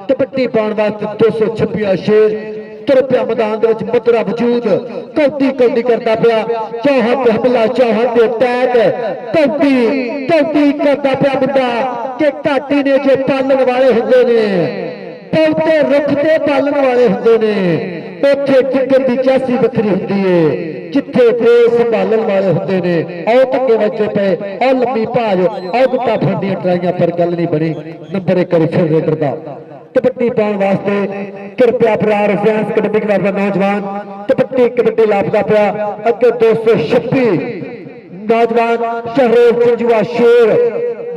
ਕਬੱਡੀ ਪਾਉਣ ਵਾਸਤੇ 226 ਸ਼ੇਰ ਤੁਰ ਪਿਆ ਮੈਦਾਨ ਦੇ ਵਿੱਚ ਮਧੁਰਾ ਵਜੂਦ, ਕੌਡੀ ਕੌਡੀ ਕਰਦਾ ਪਿਆ, ਚੌਹਾਂ ਤੇ ਹਮਲਾ, ਚੌਹਾਂ ਤੇ ਟੈਗ, ਕੌਡੀ ਕੌਡੀ ਕਰਦਾ ਪਿਆ ਮੁੰਡਾ ਕਿ ਘਾਟੀ ਨੇ ਜੋ ਪਾਲਣ ਵਾਲੇ ਹੁੰਦੇ ਨੇ, ਬਹੁਤੇ ਰੁੱਖ ਤੇ ਪਾਲਣ ਵਾਲੇ ਹੁੰਦੇ ਨੇ, ਉੱਥੇ ਡਿੱਗਣ ਦੀ ਚਾਸੀ ਵੱਖਰੀ ਹੁੰਦੀ ਏ ਜਿੱਥੇ ਫੇਰ ਸੰਭਾਲਣ ਵਾਲੇ ਹੁੰਦੇ ਨੇ। ਆਓ ਧੱਕੇ ਵੱਜੇ ਪਏ, ਆਹ ਲੰਮੀ ਭਾਜ, ਆਹ ਗੁੱਟਾ ਫੰਡੀਆਂ ਟਰਾਈਆਂ, ਪਰ ਗੱਲ ਨਹੀਂ ਬਣੀ। ਨੰਬਰ 1 ਰਿਸ਼ਵ ਰੇਡਰ ਦਾ ਕਬੱਡੀ ਪਾਉਣ ਵਾਸਤੇ ਕਿਰਪਿਆ ਪ੍ਰਾਰ ਫੈਂਸ ਕਬੱਡੀ ਕਲੱਬ ਦਾ ਨੌਜਵਾਨ ਕਬੱਡੀ ਲੱਭਦਾ ਪਿਆ। ਅੱਗੇ 226 ਨੌਜਵਾਨ ਸ਼ਹਿਰੋਜ਼ ਜੰਜੂਆ ਸ਼ੇਰ,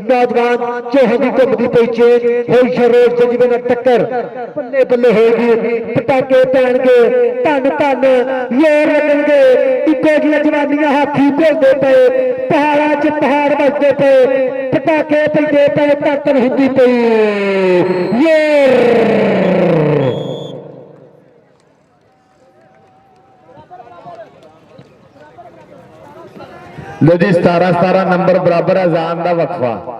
ਨੌਜਵਾਨ ਚੋਹਾਂ ਦੀ ਘੁੰਮਦੀ ਪਈ ਚੇਂਜ ਹੋਈ, ਸ਼ਹਿਰੋਜ਼ ਜੰਜੂਏ ਨਾਲ ਟੱਕਰ ਬੱਲੇ ਬੱਲੇ ਹੋਏਗੀ, ਪਟਾਕੇ ਪੈਣਗੇ, ਧੰਨ ਧੰਨ ਯੋਰ ਲੱਗਣਗੇ, ਇੱਕੋ ਜਿਹੀਆਂ ਜਵਾਨੀਆਂ ਹਾਥੀ ਭੁੱਲਦੇ ਪਏ, ਪਹਾੜਾਂ 'ਚ ਪਹਾੜ ਵੱਜਦੇ ਪਏ, ਪਟਾਕੇ ਪੈਂਦੇ ਪਏ, ਧੜਕਣ ਹੁੰਦੀ ਪਈ ਯੋਰ। ਲੋ ਜੀ 17 ਨੰਬਰ ਬਰਾਬਰ ਅਜ਼ਾਨ ਦਾ ਵਕਫਾ।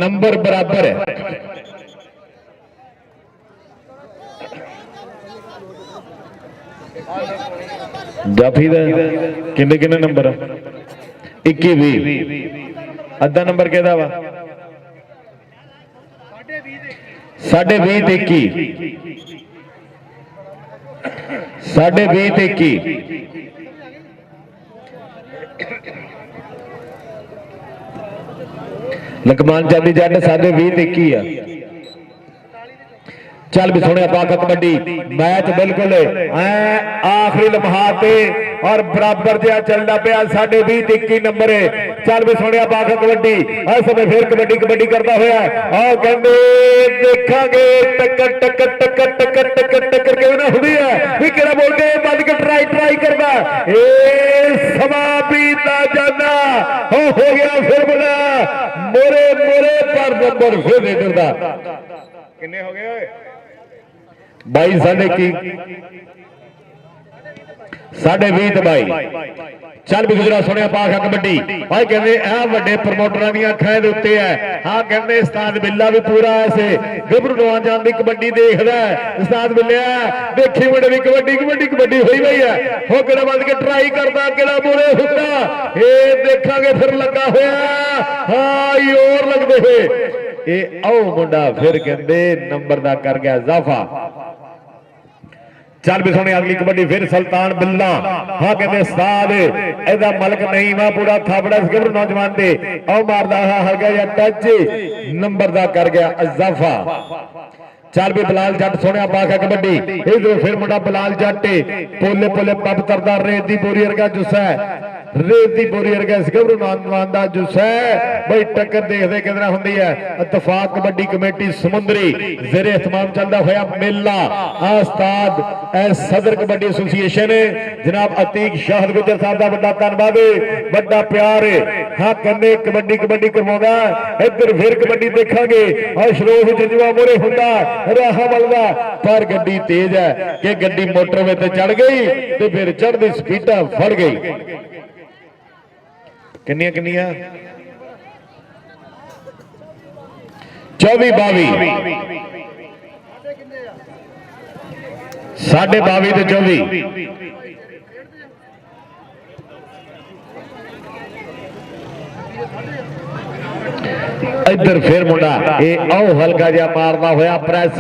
नंबर बराबर है। जाफी दा किन्ने किन्ने नंबर 21-20 अद्धा नंबर कहदा वा 20.5 ते 21 20.5 ते 21 लकमान चांदी जट 20.5 ते 21 आ। चल भी सोने पाक कबड्डी मैच बिल्कुल आखिरी लम्हात और बराबर जहा चलना पाया 20.5 नंबर है। चल भी सोने पाक कबड्डी इस समय फिर कबड्डी कबड्डी करता हुआ और कहते देखांगे टक्कर टक्कर टक्कर टक्कर टक्कर टक्कर क्यों ना हुई है भी केड़ा बोल के बंद के ट्राई ट्राई करदा ए समा बीता जाना हो गया फिर बोला मोरे मोरे पर नंबर फिर लीडर दा किन्ने हो गए 22 साढ़े 20 22 चल भी गुजरा सुनिया पाखा कबड्डी भाई कहते वे प्रमोटर अखा उत्ते है। हाँ कहते उस्ताद बिल्ला भी पूरा ऐसे गभरू नौजवान जान की कबड्डी देखदा उस्ताद बिल्लिया देखी मुंडे भी कबड्डी कबड्डी कबड्डी हुई हुई है हो केड़ा बंद के ट्राई करता केड़ा मूरे हुंदा ये देखांगे फिर लगा होया हाँ और लगदे हुए ये आओ मुंडा फिर कहते नंबर दा कर गया इजाफा। चल भी सोने अगली कबड्डी फिर सुल्तान बिल्ला हाँ कहते उस्ताद एदा मलक नहीं वा पूरा थापड़ा गभरू नौजवान दे आओ मारदा हर गया या टच नंबर दा कर गया इजाफा। चल भी बिलाल जट सोने पाखा कबड्डी इधर फिर मुंडा बिलाल जट पोले पोले पब तरदा रेत दी बोरी वर्गा जुस्सा रेत दी बोरी वर्गा इस गभरू नौजवान दा जुस्सा भाई टक्कर देखदे किधर हुंदी है। इत्तफाक कबड्डी कमेटी समुंदरी जेरे इहतमाम चलदा होया मेला उस्ताद सदर कबड्डी एसोसीएशन जनाब अतीक शाहद गुजर साहब का बड़ा धन्यवाद बड़ा प्यार हाँ कन्ने कबड्डी कबड्डी करवाउंदा इधर फिर कबड्डी देखांगे और शरोफ जजुआ मोरे हुंदा राह मलदा पर गड्डी तेज है कि गड्डी मोटरवे ते चढ़ गई तो फिर चढ़दी स्पीडा फड़ गई किन्नियां किन्नियां 24-22 22.5 ते 24 इधर फिर मुंडा ये आओ हल्का जा मारना होया प्रेस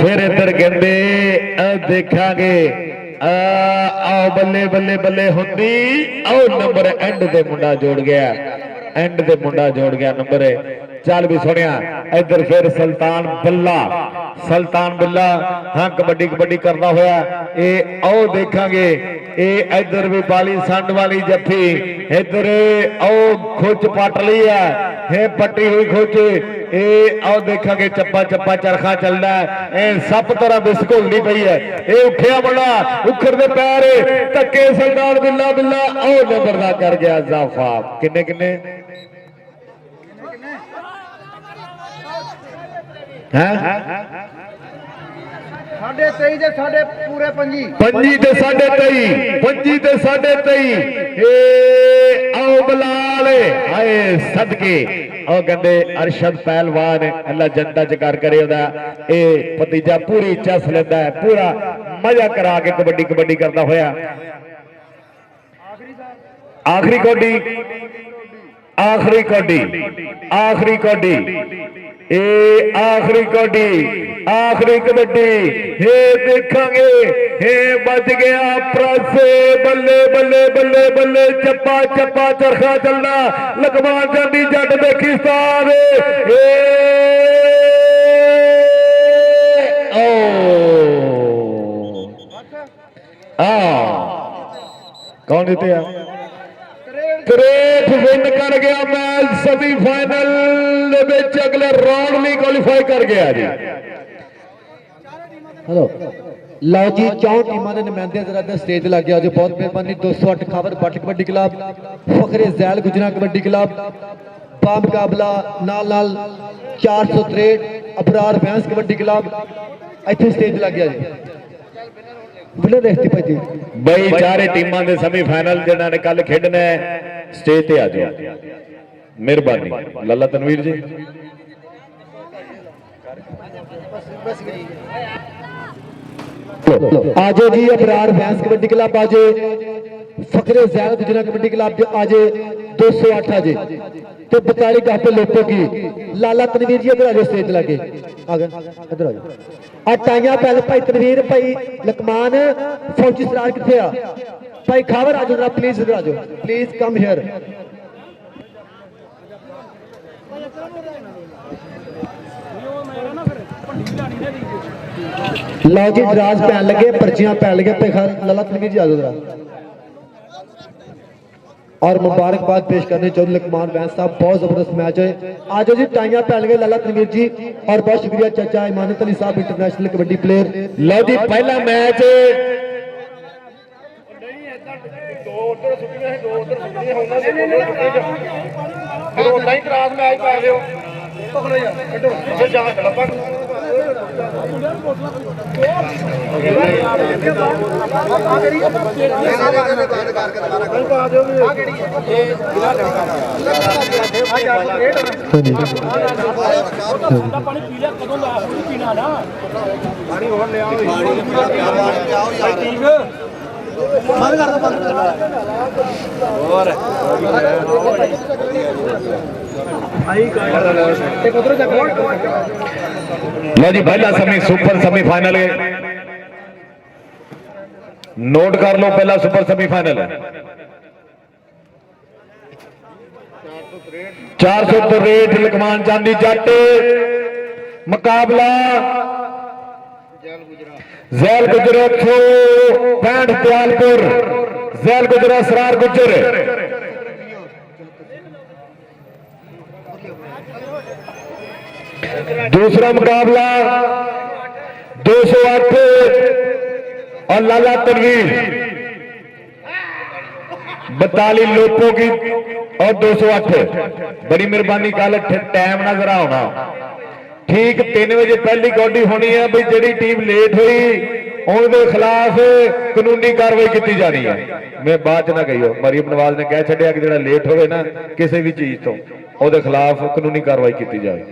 फिर इधर कहते देखांगे आओ बल्ले बल्ले बल्ले होंदी आओ नंबर एंड दे मुंडा जोड़ गया एंड दे मुंडा जोड़ गया नंबर चल भी सुनिया इधर फिर सुल्तान बिल्ला हाँ कबड्डी कबड्डी करता होया ये आओ देखांगे ये इधर भी बाली संड वाली जफ्फी इधर आओ खुच पट ली है पट्टी हुई खुच ये आओ देखांगे चप्पा चप्पा चरखा चलता है सब तरह बिस्कुलनी पई है ये उठिया बड़ा उखर दे पैर धक्के सुल्तान बिल्ला बिल्ला आओ नंबर दा कर गया इजाफा किन्ने किन्ने साढ़े 23 ते साढ़े पूरे 25 25 ते साढ़े 23 25 ते साढ़े 23 आओ बलाल आए सदके और कहते अरशद पहलवान अल्लाह जनता च कर करे ए भतीजा पूरी चस लेंदा है पूरा मजा करा के कबड्डी कबड्डी करता होया आखिरी कौडी आखिरी कौडी आखिरी कौडी ए आखिरी कौडी आखिरी कबड्डी हे देखांगे हे बच गया प्रेस बल्ले बल्ले बल्ले बल्ले चप्पा चप्पा चरखा चलना लकमान चांदी जट देखी सार कौन जीते क्रेट विन कर गया मैच सेमीफाइनल अगले राउंड में क्वालीफाई कर गया जी। हेलो लो जी चौं टीमां दे नुमाइंदे जरा इधर स्टेज लग गया जो बहुत मेहरबानी 208 खबर but kabaddi club Fakhre gel गुजरा कबड्डी क्लब बा मुकाबला नाल नाल 463 अबरार भैंस कबड्डी क्लब इत्थे स्टेज लग गया जी ਵਿਨਰ ਦੇਖਤੀ ਭਾਈ ਜੀ ਬਈ ਚਾਰੇ ਟੀਮਾਂ ਦੇ ਸੈਮੀਫਾਈਨਲ ਜਿਹਨਾਂ ਨੇ ਕੱਲ ਖੇਡਣਾ ਹੈ ਸਟੇਜ ਤੇ ਆ ਜਾਓ ਮਿਹਰਬਾਨੀ ਲਾਲਾ ਤਨਵੀਰ ਜੀ आज जी अबरार भैंस कबड्डी क्लब आज फखरे जैल गुजरा कबड्डी क्लब आज 208 आज तो 42 गाते लोगों की लाला तनवीर जी इधर आ जाओ स्टेज लगे आ गए इधर आ जाओ टाइयां पहले भाई तनवीर भाई लकमान फौजी सरार किथे आ भाई खावर आ जाओ प्लीज इधर आ जाओ प्लीज कम हियर लो जी दराज पैन लगे पर्चियां पैन लगे लाला तनवीर जी आ जाओ और मुबारकबाद पेश करने चौधरी लकमान वैंस साहब बहुत जबरदस्त मैच है आज जी टाइयां पैन लगे लाला तनवीर जी और बहुत शुक्रिया चाचा इमानत अली साहब इंटरनेशनल कबड्डी प्लेयर लो जी पहला मैच लो जी पहला सुपर सेमीफाइनल है नोट कर लो पहला सुपर सेमीफाइनल है 463 लकमान चांदी जट मुकाबला जैल गुजर 165 दयालपुर जैल गुजरा सरार गुजर दूसरा मुकाबला 208 और लाला तनवीर 42 लोगों की और 208 बड़ी मेहरबानी कल टाइम नजर आना ठीक 3 बजे पहली कौडी होनी है भाई जी टीम लेट हुई उनके खिलाफ कानूनी कार्रवाई की जानी है मैं बाद ना कही मरीम नवाज ने कह छड़िया कि जो लेट होवे ना किसी भी चीज तो खिलाफ कानूनी कार्रवाई की जाए।